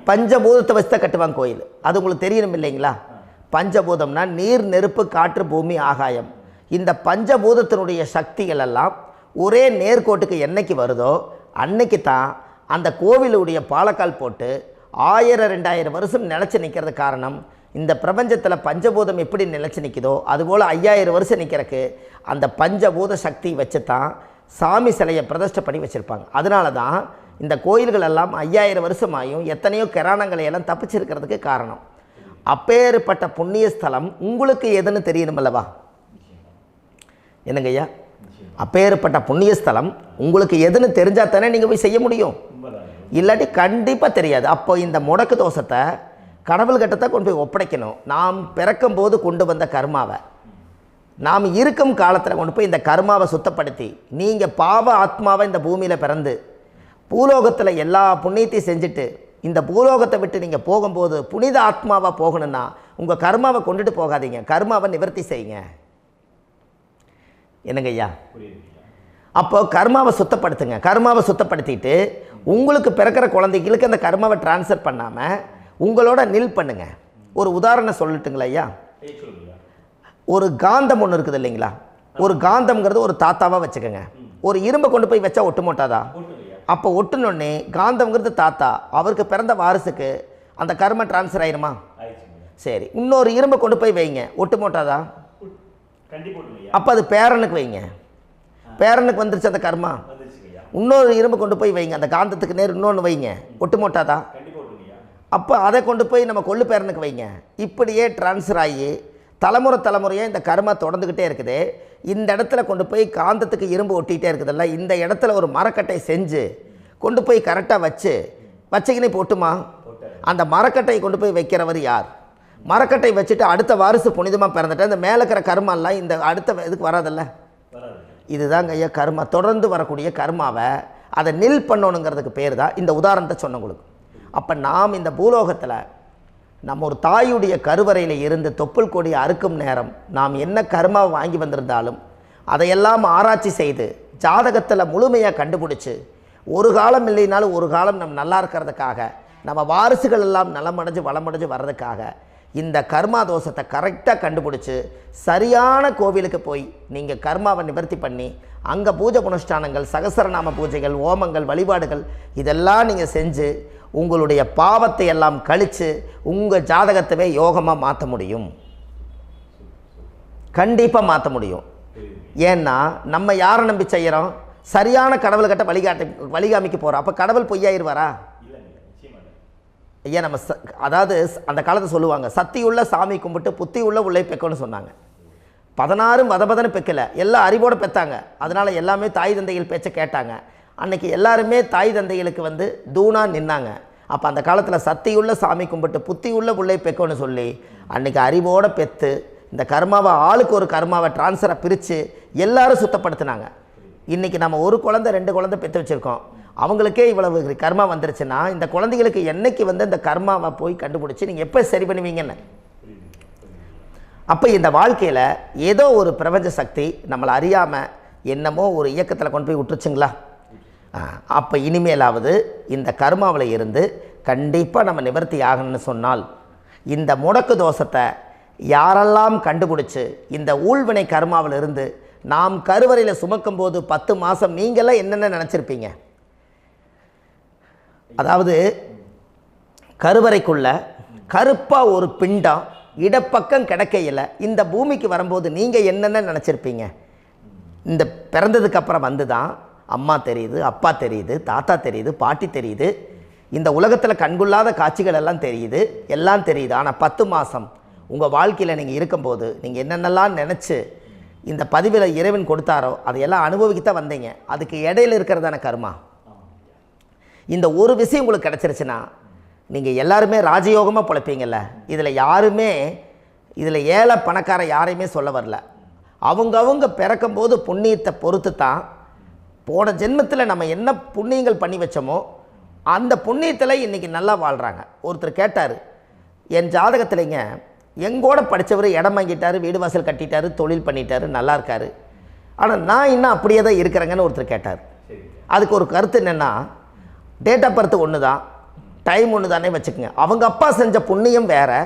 பஞ்சபூதத்தை வச்சு தான் கட்டுவாங்க கோயில். அது உங்களுக்கு தெரியணும் இல்லைங்களா? பஞ்சபூதம்னா நீர், நெருப்பு, காற்று, பூமி, ஆகாயம். இந்த பஞ்சபூதத்தினுடைய சக்திகள் எல்லாம் ஒரே நேர்கோட்டுக்கு என்னைக்கு வருதோ அன்னைக்கு தான் அந்த கோவிலுடைய பாலக்கால் போட்டு 1000-2000 வருஷம் நிலச்சி நிற்கிறது. காரணம், இந்த பிரபஞ்சத்தில் பஞ்சபூதம் எப்படி நிலச்சி நிற்குதோ அதுபோல் 5000 வருஷம் நிற்கிறதுக்கு அந்த பஞ்சபூத சக்தி வச்சு தான் சாமி சிலையை பிரதிஷ்டை பண்ணி வச்சுருப்பாங்க. அதனால தான் இந்த கோயில்கள் எல்லாம் 5000 வருஷமாயும் எத்தனையோ கிராணங்களை எல்லாம் தப்பிச்சிருக்கிறதுக்கு காரணம். அப்பேற்பட்ட புண்ணிய ஸ்தலம் உங்களுக்கு எதுன்னு தெரியணும் அல்லவா? என்னங்க ஐயா? அப்பேற்பட்ட புண்ணிய ஸ்தலம் உங்களுக்கு எதுன்னு தெரிஞ்சால் தானே நீங்கள் போய் செய்ய முடியும், இல்லாட்டி கண்டிப்பாக தெரியாது. அப்போ இந்த முடக்கு தோஷத்தை கடவுள்கிட்ட கொண்டு போய் ஒப்படைக்கணும். நாம் பிறக்கும் போது கொண்டு வந்த கர்மாவை நாம் இருக்கும் காலத்தில் கொண்டு போய் இந்த கர்மாவை சுத்தப்படுத்தி, நீங்கள் பாவ ஆத்மாவை இந்த பூமியில் பிறந்து பூலோகத்தில் எல்லா புண்ணியத்தையும் செஞ்சுட்டு இந்த பூலோகத்தை விட்டு நீங்கள் போகும்போது புனித ஆத்மாவாக போகணுன்னா உங்கள் கர்மாவை கொண்டுட்டு போகாதீங்க, கர்மாவை நிவர்த்தி செய்யுங்க. என்னங்க ஐயா? அப்போ கர்மாவை சுத்தப்படுத்துங்க. கர்மாவை சுத்தப்படுத்திட்டு உங்களுக்கு பிறக்கிற குழந்தைகளுக்கு அந்த கர்மாவை டிரான்ஸ்ஃபர் பண்ணாமல் உங்களோட நில் பண்ணுங்க. ஒரு உதாரணம் சொல்லட்டுங்களா ஐயா? ஒரு காந்தம் ஒன்று இருக்குது இல்லைங்களா? ஒரு காந்தம்ங்கிறது ஒரு தாத்தாவாக வச்சுக்கோங்க. ஒரு இரும்பை கொண்டு போய் வச்சா ஒட்டு மோட்டாதா? அப்போ ஒட்டுனோடனே காந்தம்ங்கிறது தாத்தா, அவருக்கு பிறந்த வாரிசுக்கு அந்த கர்ம டிரான்ஸ்ஃபர் ஆயிருமா? சரி, இன்னொரு இரும்பை கொண்டு போய் வைங்க, ஒட்டு மோட்டாதா? அப்போ அது பேரனுக்கு வைங்க, பேரனுக்கு வந்துருச்சு அந்த கர்மா. இன்னொரு இரும்பை கொண்டு போய் வைங்க, அந்த காந்தத்துக்கு நேர் இன்னொன்று வைங்க, ஒட்டு மோட்டாதா? அப்போ அதை கொண்டு போய் நம்ம கொள்ளு பேரனுக்கு வைங்க. இப்படியே டிரான்ஸ்ஃபர் ஆகி தலைமுறையாக இந்த கர்மா தொடர்ந்துக்கிட்டே இருக்குது. இந்த இடத்துல கொண்டு போய் காந்தத்துக்கு இரும்பு ஒட்டிகிட்டே இருக்குதுல்ல, இந்த இடத்துல ஒரு மரக்கட்டை செஞ்சு கொண்டு போய் கரெக்டாக வச்சுக்கினே போட்டுமா? அந்த மரக்கட்டையை கொண்டு போய் வைக்கிறவர் யார்? மரக்கட்டை வச்சுட்டு அடுத்த வாரிசு புனிதமாக பிறந்துட்டு அந்த மேலே இருக்கிற கர்மாலாம் இந்த அடுத்த இதுக்கு வராதில்ல. இதுதாங்க ஐயா கர்மா. தொடர்ந்து வரக்கூடிய கர்மாவை அதை நில் பண்ணணுங்கிறதுக்கு பேர் தான் இந்த உதாரணத்தை சொன்னவங்களுக்கு. அப்போ நாம் இந்த பூலோகத்தில் நம்ம ஒரு தாயுடைய கருவறையில் இருந்து தொப்புள் கொடி அறுக்கும் நேரம் நாம் என்ன கர்மாவை வாங்கி வந்திருந்தாலும் அதையெல்லாம் ஆராய்ச்சி செய்து ஜாதகத்தில் முழுமையாக கண்டுபிடிச்சி ஒரு காலம் இல்லைனாலும் ஒரு காலம் நம்ம நல்லா இருக்கிறதுக்காக, நம்ம வாரிசுகள் எல்லாம் நலமடைஞ்சு வளமடைஞ்சு வர்றதுக்காக இந்த கர்மா தோஷத்தை கரெக்டாக கண்டுபிடிச்சி சரியான கோவிலுக்கு போய் நீங்கள் கர்மாவை நிவர்த்தி பண்ணி அங்கே பூஜை புனஸ்தானங்கள், சகசரநாம பூஜைகள், ஓமங்கள், வழிபாடுகள் இதெல்லாம் நீங்கள் செஞ்சு உங்களுடைய பாவத்தை எல்லாம் கழித்து உங்கள் ஜாதகத்தவே யோகமாக மாற்ற முடியும். கண்டிப்பாக மாற்ற முடியும். ஏன்னா நம்ம யாரை நம்பி செய்கிறோம்? சரியான கடவுள்கிட்ட வழிகாமிக்க போகிறோம். அப்போ கடவுள் பொய்யாயிருவாரா? ஐயா நம்ம அதாவது அந்த காலத்தை சொல்லுவாங்க, சத்தியுள்ள சாமி கும்பிட்டு புத்தி உள்ள உள்ளே பெக்கணும்னு சொன்னாங்க. 16 வதபதன்னு பெக்கலை, எல்லாம் அறிவோடு பெற்றாங்க. அதனால் எல்லாமே தாய் தந்தைகள் பேச்சை கேட்டாங்க. அன்றைக்கி எல்லாருமே தாய் தந்தைகளுக்கு தூணாக நின்னாங்க. அப்போ அந்த காலத்தில் சத்தியுள்ள சாமி கும்பிட்டு புத்தி உள்ள உள்ளே பெக்கணும்னு சொல்லி அன்றைக்கி அறிவோடு பெற்று இந்த கர்மாவை ஆளுக்கு ஒரு கர்மாவை டிரான்ஸ்ஃபரை பிரித்து எல்லாரும் சுத்தப்படுத்தினாங்க. இன்றைக்கி நம்ம ஒரு குழந்தை 2 குழந்தை பெற்று வச்சுருக்கோம். அவங்களுக்கே இவ்வளவு கர்மா வந்துருச்சுன்னா இந்த குழந்தைகளுக்கு என்னைக்கு இந்த கர்மாவை போய் கண்டுபிடிச்சி நீங்கள் எப்போ சரி பண்ணுவீங்கன்னு. அப்போ இந்த வாழ்க்கையில் ஏதோ ஒரு பிரபஞ்ச சக்தி நம்மளை அறியாமல் என்னமோ ஒரு இயக்கத்தில் கொண்டு போய் விட்டுருச்சுங்களா? அப்போ இனிமேலாவது இந்த கர்மாவில் இருந்து கண்டிப்பாக நம்ம நிவர்த்தி ஆகணும்னு சொன்னால் இந்த முடக்கு தோஷத்தை யாரெல்லாம் கண்டுபிடிச்சி இந்த ஊழ்வினை கர்மாவில் இருந்து நாம் கருவறையில் சுமக்கும் போது 10 மாதம் நீங்களாம் என்னென்ன நினச்சிருப்பீங்க? அதாவது கருவறைக்குள்ள கருப்பாக ஒரு பிண்டம் இடப்பக்கம் கிடக்கையில் இந்த பூமிக்கு வரும்போது நீங்கள் என்னென்ன நினச்சிருப்பீங்க? இந்த பிறந்ததுக்கு அப்புறம் வந்து தான் அம்மா தெரியுது, அப்பா தெரியுது, தாத்தா தெரியுது, பாட்டி தெரியுது, இந்த உலகத்தில் கண்கொள்ளாத காட்சிகள் எல்லாம் தெரியுது, எல்லாம் தெரியுது. ஆனால் 10 மாதம் உங்கள் வாழ்க்கையில் நீங்கள் இருக்கும்போது நீங்கள் என்னென்னலாம் நினச்சி இந்த பதிவில் இறைவன் கொடுத்தாரோ அதையெல்லாம் அனுபவிக்கத்தான் வந்தீங்க. அதுக்கு இடையில இருக்கிறதான கர்மா. இந்த ஒரு விஷயம் உங்களுக்கு கிடச்சிருச்சுன்னா நீங்கள் எல்லாருமே ராஜயோகமாக பிழைப்பீங்கள்ல. இதில் ஏழை பணக்கார யாரையுமே சொல்ல வரல. அவங்க பிறக்கும்போது புண்ணியத்தை பொறுத்து தான் போன ஜென்மத்தில் நம்ம என்ன புண்ணியங்கள் பண்ணி வச்சோமோ அந்த புண்ணியத்தில் இன்றைக்கி நல்லா வாழ்கிறாங்க. ஒருத்தர் கேட்டார், என் ஜாதகத்தில்ங்க எங்கூட படித்தவர் இடம் வாங்கிட்டார், வீடு வாசல் கட்டிட்டார், தொழில் பண்ணிட்டார், நல்லா இருக்கார், ஆனால் நான் இன்னும் அப்படியே தான் இருக்கிறேங்கன்னு ஒருத்தர் கேட்டார். அதுக்கு ஒரு கருத்து என்னென்னா, டேட் ஆஃப் பர்த் ஒன்று தான், டைம் ஒன்று தானே வச்சுக்கோங்க. அவங்க அப்பா செஞ்ச புண்ணியம் வேறு,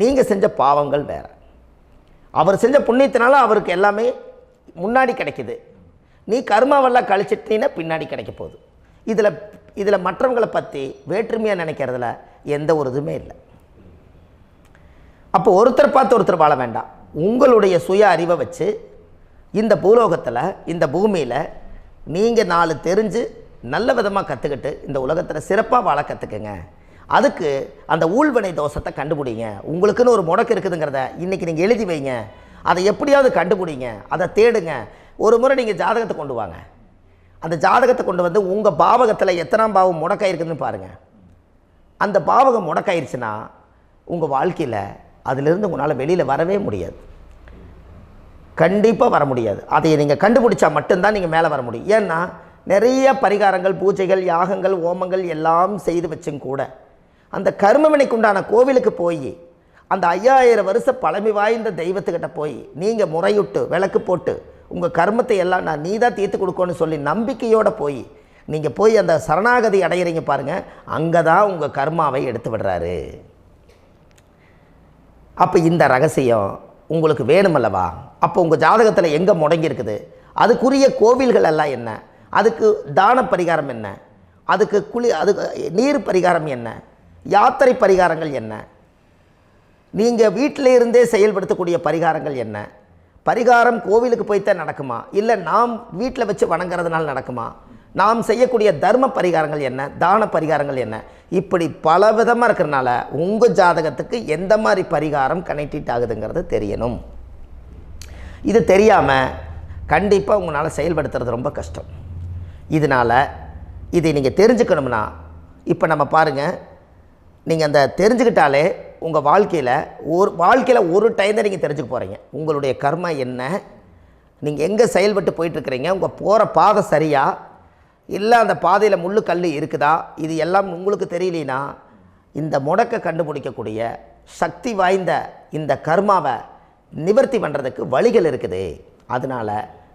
நீங்கள் செஞ்ச பாவங்கள் வேறு. அவர் செஞ்ச புண்ணியத்தினால அவருக்கு எல்லாமே முன்னாடி கிடைக்கிது. நீ கர்மாவெல்லாம் கழிச்சிட்டினா பின்னாடி கிடைக்க போகுது. இதில் மற்றவங்களை பற்றி வேற்றுமையாக நினைக்கிறதுல எந்த ஒரு இதுவுமே இல்லை. அப்போ ஒருத்தர் பார்த்து ஒருத்தர் வாழ வேண்டாம். உங்களுடைய சுய அறிவை வச்சு இந்த பூலோகத்தில் இந்த பூமியில் நீங்கள் 4 தெரிஞ்சு நல்ல விதமாக கற்றுக்கிட்டு இந்த உலகத்தில் சிறப்பாக வாழ கற்றுக்குங்க. அதுக்கு அந்த ஊழ்வினை தோஷத்தை கண்டுபிடிங்க. உங்களுக்குன்னு ஒரு முடக்கு இருக்குதுங்கிறத இன்றைக்கி நீங்கள் எழுதி வைங்க. அதை எப்படியாவது கண்டுபிடிங்க, அதை தேடுங்க. ஒரு முறை நீங்கள் ஜாதகத்தை கொண்டு வாங்க. அந்த ஜாதகத்தை கொண்டு வந்து உங்கள் பாவகத்தில் எத்தனாம் பாவம் முடக்காயிருக்குதுன்னு பாருங்கள். அந்த பாவகம் முடக்காயிருச்சுன்னா உங்கள் வாழ்க்கையில் அதிலிருந்து உங்களால் வெளியில் வரவே முடியாது, கண்டிப்பாக வர முடியாது. அதை நீங்கள் கண்டுபிடிச்சா மட்டும்தான் நீங்கள் மேலே வர முடியும். ஏன்னா நிறைய பரிகாரங்கள், பூஜைகள், யாகங்கள், ஓமங்கள் எல்லாம் செய்து வச்சும் கூட அந்த கர்மவினைக்கு உண்டான கோவிலுக்கு போய் அந்த 5000 வருஷ பழமை வாய்ந்த தெய்வத்துக்கிட்ட போய் நீங்கள் முறையிட்டு விளக்கு போட்டு உங்கள் கர்மத்தை எல்லாம் நான் நீ தான் தீர்த்து கொடுக்கணும்னு சொல்லி நம்பிக்கையோடு நீங்கள் போய் அந்த சரணாகதி அடையிறீங்க பாருங்கள், அங்கே தான் உங்கள் கர்மாவை எடுத்து விடுறாரு. அப்போ இந்த ரகசியம் உங்களுக்கு வேணுமல்லவா? அப்போ உங்கள் ஜாதகத்தில் எங்கே முடங்கி அதுக்குரிய கோவில்கள் எல்லாம் என்ன, அதுக்கு தான பரிகாரம் என்ன, அதுக்கு நீர் பரிகாரம் என்ன, யாத்திரை பரிகாரங்கள் என்ன, நீங்கள் வீட்டில் இருந்தே செயல்படுத்தக்கூடிய பரிகாரங்கள் என்ன, பரிகாரம் கோவிலுக்கு போய்த்தான் நடக்குமா, இல்லை நாம் வீட்டில் வச்சு வணங்குறதுனால நடக்குமா, நாம் செய்யக்கூடிய தர்ம பரிகாரங்கள் என்ன, தான பரிகாரங்கள் என்ன, இப்படி பல விதமாக இருக்கிறனால உங்கள் ஜாதகத்துக்கு எந்த மாதிரி பரிகாரம் கனெக்ட் ஆகுதுங்கிறது தெரியணும். இது தெரியாமல் கண்டிப்பாக உங்களால் செயல்படுத்துறது ரொம்ப கஷ்டம். இதனால் இதை நீங்கள் தெரிஞ்சுக்கணும்னா இப்போ நம்ம பாருங்கள், நீங்கள் அந்த தெரிஞ்சுக்கிட்டாலே உங்கள் வாழ்க்கையில் ஒரு டைம் தான் நீங்கள் தெரிஞ்சுக்க போகிறீங்க. உங்களுடைய கர்மா என்ன, நீங்கள் எங்கே செயல்பட்டு போயிட்டுருக்கிறீங்க, உங்கள் போகிற பாதை சரியா இல்லை அந்த பாதையில் முள்ளு கல் இருக்குதா, இது எல்லாம் உங்களுக்கு தெரியலனா இந்த முடக்கை கண்டுபிடிக்கக்கூடிய சக்தி வாய்ந்த இந்த கர்மாவை நிவர்த்தி பண்ணுறதுக்கு வழிகள் இருக்குது. அதனால்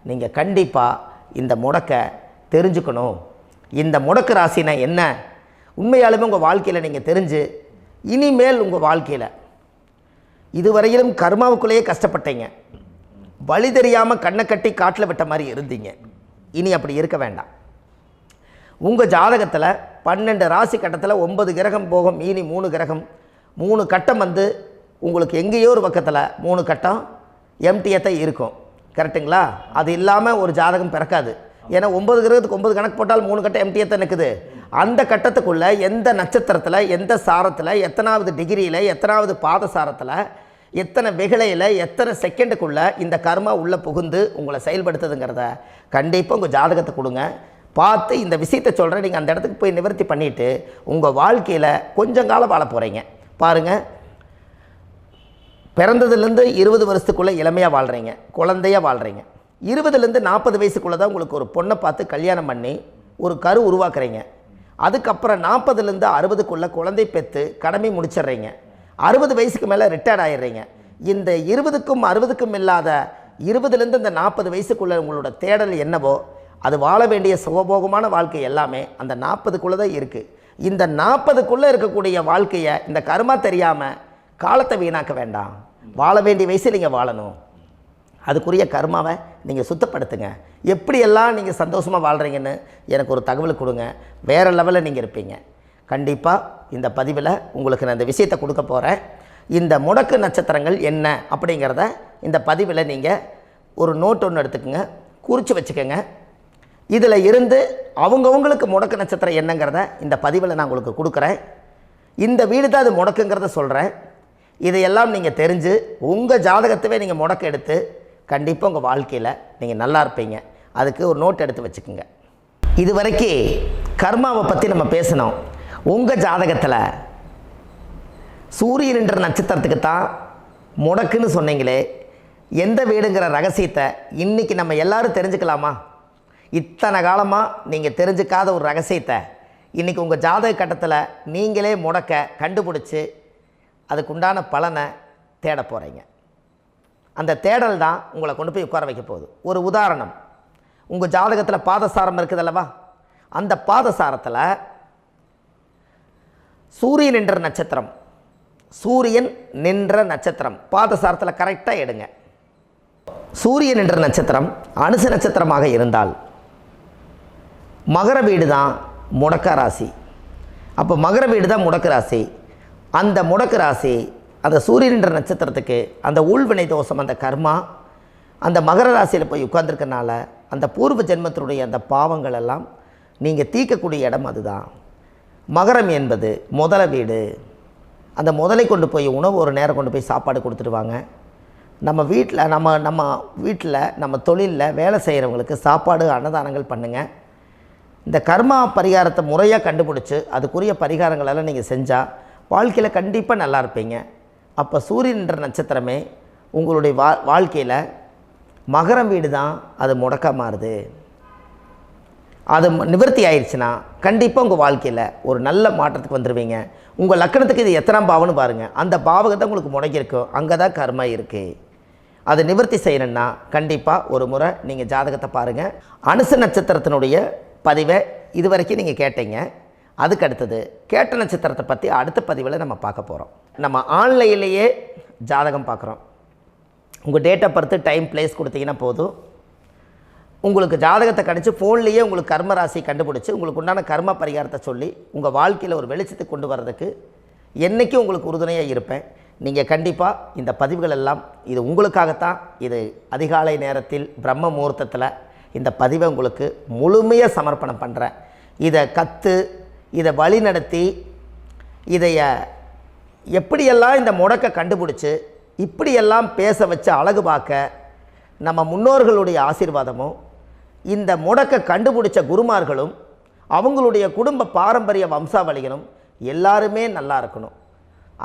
நீங்கள் கண்டிப்பாக இந்த முடக்கை தெரிஞ்சுக்கணும். இந்த முடக்கு ராசினா என்ன உண்மையாலுமே உங்கள் வாழ்க்கையில் நீங்கள் தெரிஞ்சு இனிமேல் உங்கள் வாழ்க்கையில் இதுவரையிலும் கர்மாவுக்குள்ளேயே கஷ்டப்பட்டீங்க, வழி தெரியாமல் கண்ணை கட்டி காட்டில் விட்ட மாதிரி இருந்தீங்க. இனி அப்படி இருக்க வேண்டாம். உங்கள் ஜாதகத்தில் 12 ராசி கட்டத்தில் 9 கிரகம் போகும், மீனி 3 கிரகம், 3 கட்டம் வந்து உங்களுக்கு எங்கேயோ ஒரு பக்கத்தில் 3 கட்டம் எம்டியாக தான் இருக்கும். கரெக்டுங்களா? அது இல்லாமல் ஒரு ஜாதகம் பிறக்காது. ஏன்னா 9 கிரகத்துக்கு 9 கணக்கு போட்டால் 3 கட்டம் எம்டியாக தான் நிற்குது. அந்த கட்டத்துக்குள்ளே எந்த நட்சத்திரத்தில், எந்த சாரத்தில், எத்தனாவது டிகிரியில், எத்தனாவது பாதசாரத்தில், எத்தனை வெகுளையில், எத்தனை செகண்டுக்குள்ளே இந்த கர்மா உள்ளே புகுந்து உங்களை செயல்படுத்துதுங்கிறத கண்டிப்பாக உங்கள் ஜாதகத்தை கொடுங்க. பார்த்து இந்த விஷயத்தை சொல்கிறேன், நீங்கள் அந்த இடத்துக்கு போய் நிவர்த்தி பண்ணிவிட்டு உங்கள் வாழ்க்கையில் கொஞ்சம் காலம் வாழ போகிறீங்க. பாருங்கள், பிறந்ததுலேருந்து 20 வருஷத்துக்குள்ளே இளமையாக வாழ்கிறீங்க, குழந்தையாக வாழ்கிறீங்க. 20லேருந்து 40 வயசுக்குள்ளே தான் உங்களுக்கு ஒரு பொண்ணை பார்த்து கல்யாணம் பண்ணி ஒரு கரு உருவாக்குறீங்க. அதுக்கப்புறம் 40லேருந்து 60க்குள்ளே குழந்தை பெற்று கடமை முடிச்சிடுறீங்க. 60 வயசுக்கு மேலே ரிட்டையர்ட் ஆகிடுறீங்க. இந்த 20க்கும் 60க்கும் இல்லாத 20லேருந்து இந்த 40 வயசுக்குள்ளே உங்களோட தேடல் என்னவோ அது வாழ வேண்டிய சுகபோகமான வாழ்க்கை எல்லாமே அந்த 40க்குள்ளே தான் இருக்குது. இந்த 40க்குள்ளே இருக்கக்கூடிய வாழ்க்கையை இந்த கர்மா தெரியாமல் காலத்தை வீணாக்க வேண்டாம். வாழ வேண்டிய வயசில் நீங்கள் வாழணும். அதுக்குரிய கர்மாவை நீங்கள் சுத்தப்படுத்துங்க. எப்படியெல்லாம் நீங்கள் சந்தோஷமாக வாழ்கிறீங்கன்னு எனக்கு ஒரு தகவல் கொடுங்க. வேறு லெவலில் நீங்கள் இருப்பீங்க. கண்டிப்பாக இந்த பதிவில் உங்களுக்கு நான் இந்த விஷயத்தை கொடுக்க போகிறேன். இந்த முடக்கு நட்சத்திரங்கள் என்ன அப்படிங்கிறத இந்த பதிவில் நீங்கள் ஒரு நோட் ஒன்று எடுத்துக்கோங்க, குறித்து வச்சுக்கோங்க. இதில் இருந்து அவங்கவுங்களுக்கு முடக்கு நட்சத்திரம் என்னங்கிறத இந்த பதிவில் நான் உங்களுக்கு கொடுக்குறேன். இந்த வீடு தான் அது முடக்குங்கிறத சொல்கிறேன். இதையெல்லாம் நீங்கள் தெரிஞ்சு உங்கள் ஜாதகத்தவே நீங்கள் முடக்கு எடுத்து கண்டிப்பாக உங்கள் வாழ்க்கையில் நீங்கள் நல்லா இருப்பீங்க. அதுக்கு ஒரு நோட் எடுத்து வச்சுக்கோங்க. இது வரைக்கும் கர்மாவை பற்றி நம்ம பேசினோம். உங்கள் ஜாதகத்தில் சூரியன் என்ற நட்சத்திரத்துக்கு தான் முடக்குன்னு சொன்னீங்களே, எந்த வீடுங்கிற ரகசியத்தை இன்றைக்கி நம்ம எல்லோரும் தெரிஞ்சுக்கலாமா? இத்தனை காலமாக நீங்கள் தெரிஞ்சுக்காத ஒரு ரகசியத்தை இன்றைக்கி உங்கள் ஜாதக கட்டத்தில் நீங்களே முடக்க கண்டுபிடிச்சி அதுக்குண்டான பலனை தேட போகிறீங்க. அந்த தேடல் தான் உங்களை கொண்டு போய் உட்கார வைக்க போகுது. ஒரு உதாரணம், உங்கள் ஜாதகத்தில் பாதசாரம் இருக்குது அல்லவா? அந்த பாதசாரத்தில் சூரியன் என்ற நட்சத்திரம், சூரியன் நின்ற நட்சத்திரம் பாதசாரத்தில் கரெக்டாக எடுங்க. சூரியன் என்ற நட்சத்திரம் அனுச நட்சத்திரமாக இருந்தால் மகர வீடு தான் முடக்க ராசி. அப்போ மகர வீடு தான் முடக்கு ராசி. அந்த முடக்கு ராசி அந்த சூரியன் என்ற நட்சத்திரத்துக்கு அந்த ஊழ்வினை தோஷம், அந்த கர்மா அந்த மகர ராசியில் போய் உட்கார்ந்துருக்கனால அந்த பூர்வ ஜென்மத்தினுடைய அந்த பாவங்கள் எல்லாம் நீங்கள் தீர்க்கக்கூடிய இடம் அதுதான். மகரம் என்பது முதல வீடு. அந்த முதலை கொண்டு போய் உணவு ஒரு நேரம் கொண்டு போய் சாப்பாடு கொடுத்துடுவாங்க. நம்ம வீட்டில் நம்ம தொழிலில் வேலை செய்கிறவங்களுக்கு சாப்பாடு அன்னதானங்கள் பண்ணுங்கள். இந்த கர்மா பரிகாரத்தை முறையாக கண்டுபிடிச்சி அதுக்குரிய பரிகாரங்களெல்லாம் நீங்கள் செஞ்சால் வாழ்க்கையில் கண்டிப்பாக நல்லா இருப்பீங்க. அப்போ சூரியன் என்ற நட்சத்திரமே உங்களுடைய வாழ்க்கையில் மகரம் வீடு தான் அது முடக்க மாறுது. அது நிவர்த்தி ஆயிடுச்சுன்னா கண்டிப்பாக உங்கள் வாழ்க்கையில் ஒரு நல்ல மாற்றத்துக்கு வந்துடுவீங்க. உங்கள் லக்கணத்துக்கு இது எத்தனாம் பாவம்னு பாருங்கள். அந்த பாவகத்தை உங்களுக்கு முடங்கியிருக்கும், அங்கே தான் கர்மா இருக்குது. அதை நிவர்த்தி செய்யணுன்னா கண்டிப்பாக ஒரு முறை நீங்கள் ஜாதகத்தை பாருங்கள். அனுச நட்சத்திரத்தினுடைய பதிவை இது வரைக்கும் நீங்கள் கேட்டீங்க. அதுக்கு அடுத்தது கேட்ட நட்சத்திரத்தை பற்றி அடுத்த பதிவில் நம்ம பார்க்க போகிறோம். நம்ம ஆன்லைன்லேயே ஜாதகம் பார்க்குறோம். உங்கள் date of birth, time, place கொடுத்தீங்கன்னா போதும். உங்களுக்கு ஜாதகத்தை கணிச்சு ஃபோன்லேயே உங்களுக்கு கர்ம ராசி கண்டுபிடிச்சி உங்களுக்கு உண்டான கர்ம பரிகாரத்தை சொல்லி உங்கள் வாழ்க்கையில் ஒரு வெளிச்சத்தை கொண்டு வர்றதுக்கு என்றைக்கும் உங்களுக்கு உறுதுணையாக இருப்பேன். நீங்கள் கண்டிப்பாக இந்த பதிவுகள் எல்லாம் இது உங்களுக்காகத்தான். இது அதிகாலை நேரத்தில் பிரம்ம முகூர்த்தத்தில் இந்த பதிவை உங்களுக்கு முழுமையாக சமர்ப்பணம் பண்ணுறேன். இதை இதை வழி நடத்தி இதைய எப்படியெல்லாம் இந்த முடக்க கண்டுபிடிச்சி இப்படியெல்லாம் பேச வச்சு அழகு பார்க்க நம்ம முன்னோர்களுடைய ஆசீர்வாதமும் இந்த முடக்க கண்டுபிடிச்ச குருமார்களும் அவங்களுடைய குடும்ப பாரம்பரிய வம்சாவளிகளும் எல்லாருமே நல்லா இருக்கணும்.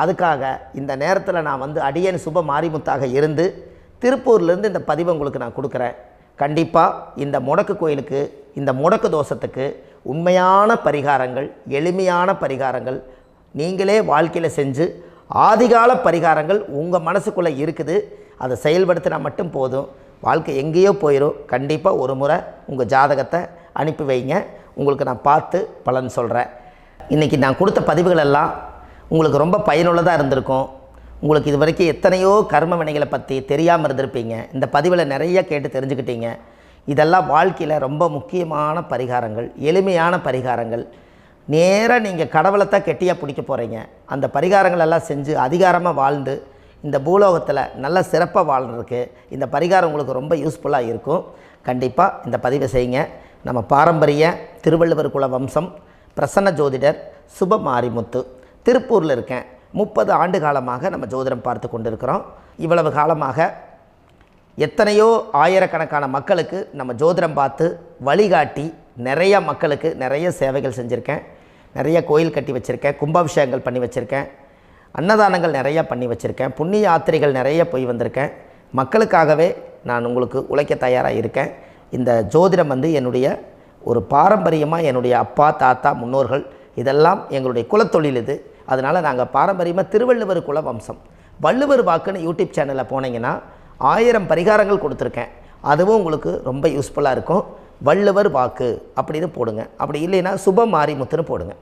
அதுக்காக இந்த நேரத்தில் நான் வந்து அடியேன் சுப மாரிமுத்தாக இருந்து திருப்பூர்லேருந்து இந்த பதிவை உங்களுக்கு நான் கொடுக்குறேன். கண்டிப்பாக இந்த முடக்கு கோயிலுக்கு, இந்த முடக்கு தோஷத்துக்கு உண்மையான பரிகாரங்கள், எளிமையான பரிகாரங்கள் நீங்களே வாழ்க்கையில் செஞ்சு ஆதிகால பரிகாரங்கள் உங்கள் மனசுக்குள்ளே இருக்குது. அதை செயல்படுத்தினா மட்டும் போதும், வாழ்க்கை எங்கேயோ போயிடும். கண்டிப்பாக ஒரு முறை உங்கள் ஜாதகத்தை அனுப்பி வைங்க, உங்களுக்கு நான் பார்த்து பலன் சொல்கிறேன். இன்றைக்கி நான் கொடுத்த பதிவுகள் எல்லாம் உங்களுக்கு ரொம்ப பயனுள்ளதாக இருந்திருக்கும். உங்களுக்கு இது வரைக்கும் எத்தனையோ கர்ம வினைகளை பற்றி தெரியாமல் இருந்திருப்பீங்க. இந்த பதிவில் நிறைய கேட்டு தெரிஞ்சுக்கிட்டீங்க. இதெல்லாம் வாழ்க்கையில் ரொம்ப முக்கியமான பரிகாரங்கள், எளிமையான பரிகாரங்கள். நேராக நீங்கள் கடவுளைத்தான் கெட்டியாக பிடிக்க போகிறீங்க. அந்த பரிகாரங்கள் எல்லாம் செஞ்சு அதிகாரமாக வாழ்ந்து இந்த பூலோகத்தில் நல்ல சிறப்பாக வாழ்கிறதுக்கு இந்த பரிகாரம் உங்களுக்கு ரொம்ப யூஸ்ஃபுல்லாக இருக்கும். கண்டிப்பாக இந்த பதிவை செய்யுங்க. நம்ம பாரம்பரிய திருவள்ளுவர் குல வம்சம், பிரசன்ன ஜோதிடர் சுப மாரிமுத்து, திருப்பூரில் இருக்கேன். 30 ஆண்டு காலமாக நம்ம ஜோதிடம் பார்த்து கொண்டிருக்கிறோம். இவ்வளவு காலமாக எத்தனையோ ஆயிரக்கணக்கான மக்களுக்கு நம்ம ஜோதிடம் பார்த்து வழிகாட்டி நிறைய மக்களுக்கு நிறைய சேவைகள் செஞ்சுருக்கேன். நிறைய கோயில் கட்டி வச்சுருக்கேன், கும்பாபிஷேகங்கள் பண்ணி வச்சுருக்கேன், அன்னதானங்கள் நிறைய பண்ணி வச்சுருக்கேன், புண்ணிய யாத்திரைகள் நிறைய போய் வந்திருக்கேன். மக்களுக்காகவே நான் உங்களுக்கு உழைக்க தயாராக இருக்கேன். இந்த ஜோதிடம் வந்து என்னுடைய ஒரு பாரம்பரியமாக, என்னுடைய அப்பா தாத்தா முன்னோர்கள் இதெல்லாம் எங்களுடைய குலத்தொழில் இது. அதனால் நாங்கள் பாரம்பரியமாக திருவள்ளுவர் குல வம்சம். வள்ளுவர் வாக்குன்னு யூடியூப் சேனலில் போனீங்கன்னா 1000 பரிகாரங்கள் கொடுத்துருக்கேன். அதுவும் உங்களுக்கு ரொம்ப யூஸ்ஃபுல்லாக இருக்கும். வள்ளுவர் வாக்கு அப்படின்னு போடுங்க, அப்படி இல்லைன்னா சுப மாரிமுத்துன்னு போடுங்க.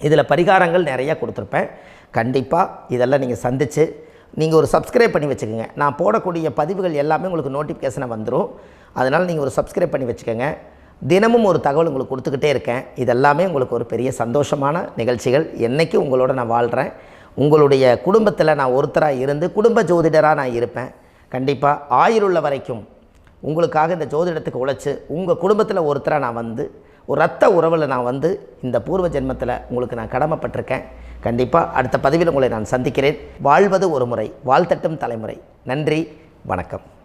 இதில் பரிகாரங்கள் நிறையா கொடுத்துருப்பேன். கண்டிப்பாக இதெல்லாம் நீங்கள் சந்தித்து நீங்கள் ஒரு சப்ஸ்கிரைப் பண்ணி வச்சுக்கோங்க. நான் போடக்கூடிய பதிவுகள் எல்லாமே உங்களுக்கு நோட்டிஃபிகேஷனாக வந்துடும். அதனால் நீங்கள் ஒரு சப்ஸ்கிரைப் பண்ணி வச்சுக்கோங்க. தினமும் ஒரு தகவல் உங்களுக்கு கொடுத்துக்கிட்டே இருக்கேன். இதெல்லாமே உங்களுக்கு ஒரு பெரிய சந்தோஷமான நிகழ்ச்சிகள். என்றைக்கும் உங்களோட நான் வாழ்கிறேன். உங்களுடைய குடும்பத்தில் நான் ஒருத்தராக இருந்து குடும்ப ஜோதிடராக நான் இருப்பேன். கண்டிப்பாக ஆயுளுள்ள வரைக்கும் உங்களுக்காக இந்த ஜோதிடத்துக்கு உழைச்சி உங்கள் குடும்பத்தில் ஒருத்தராக நான் வந்து ஒரு ரத்த உறவில் நான் வந்து இந்த பூர்வ ஜென்மத்தில் உங்களுக்கு நான் கடமைப்பட்டிருக்கேன். கண்டிப்பாக அடுத்த பதிவில் உங்களை நான் சந்திக்கிறேன். வாழ்வது ஒரு முறை, வாழ்த்தட்டும் தலைமுறை. நன்றி, வணக்கம்.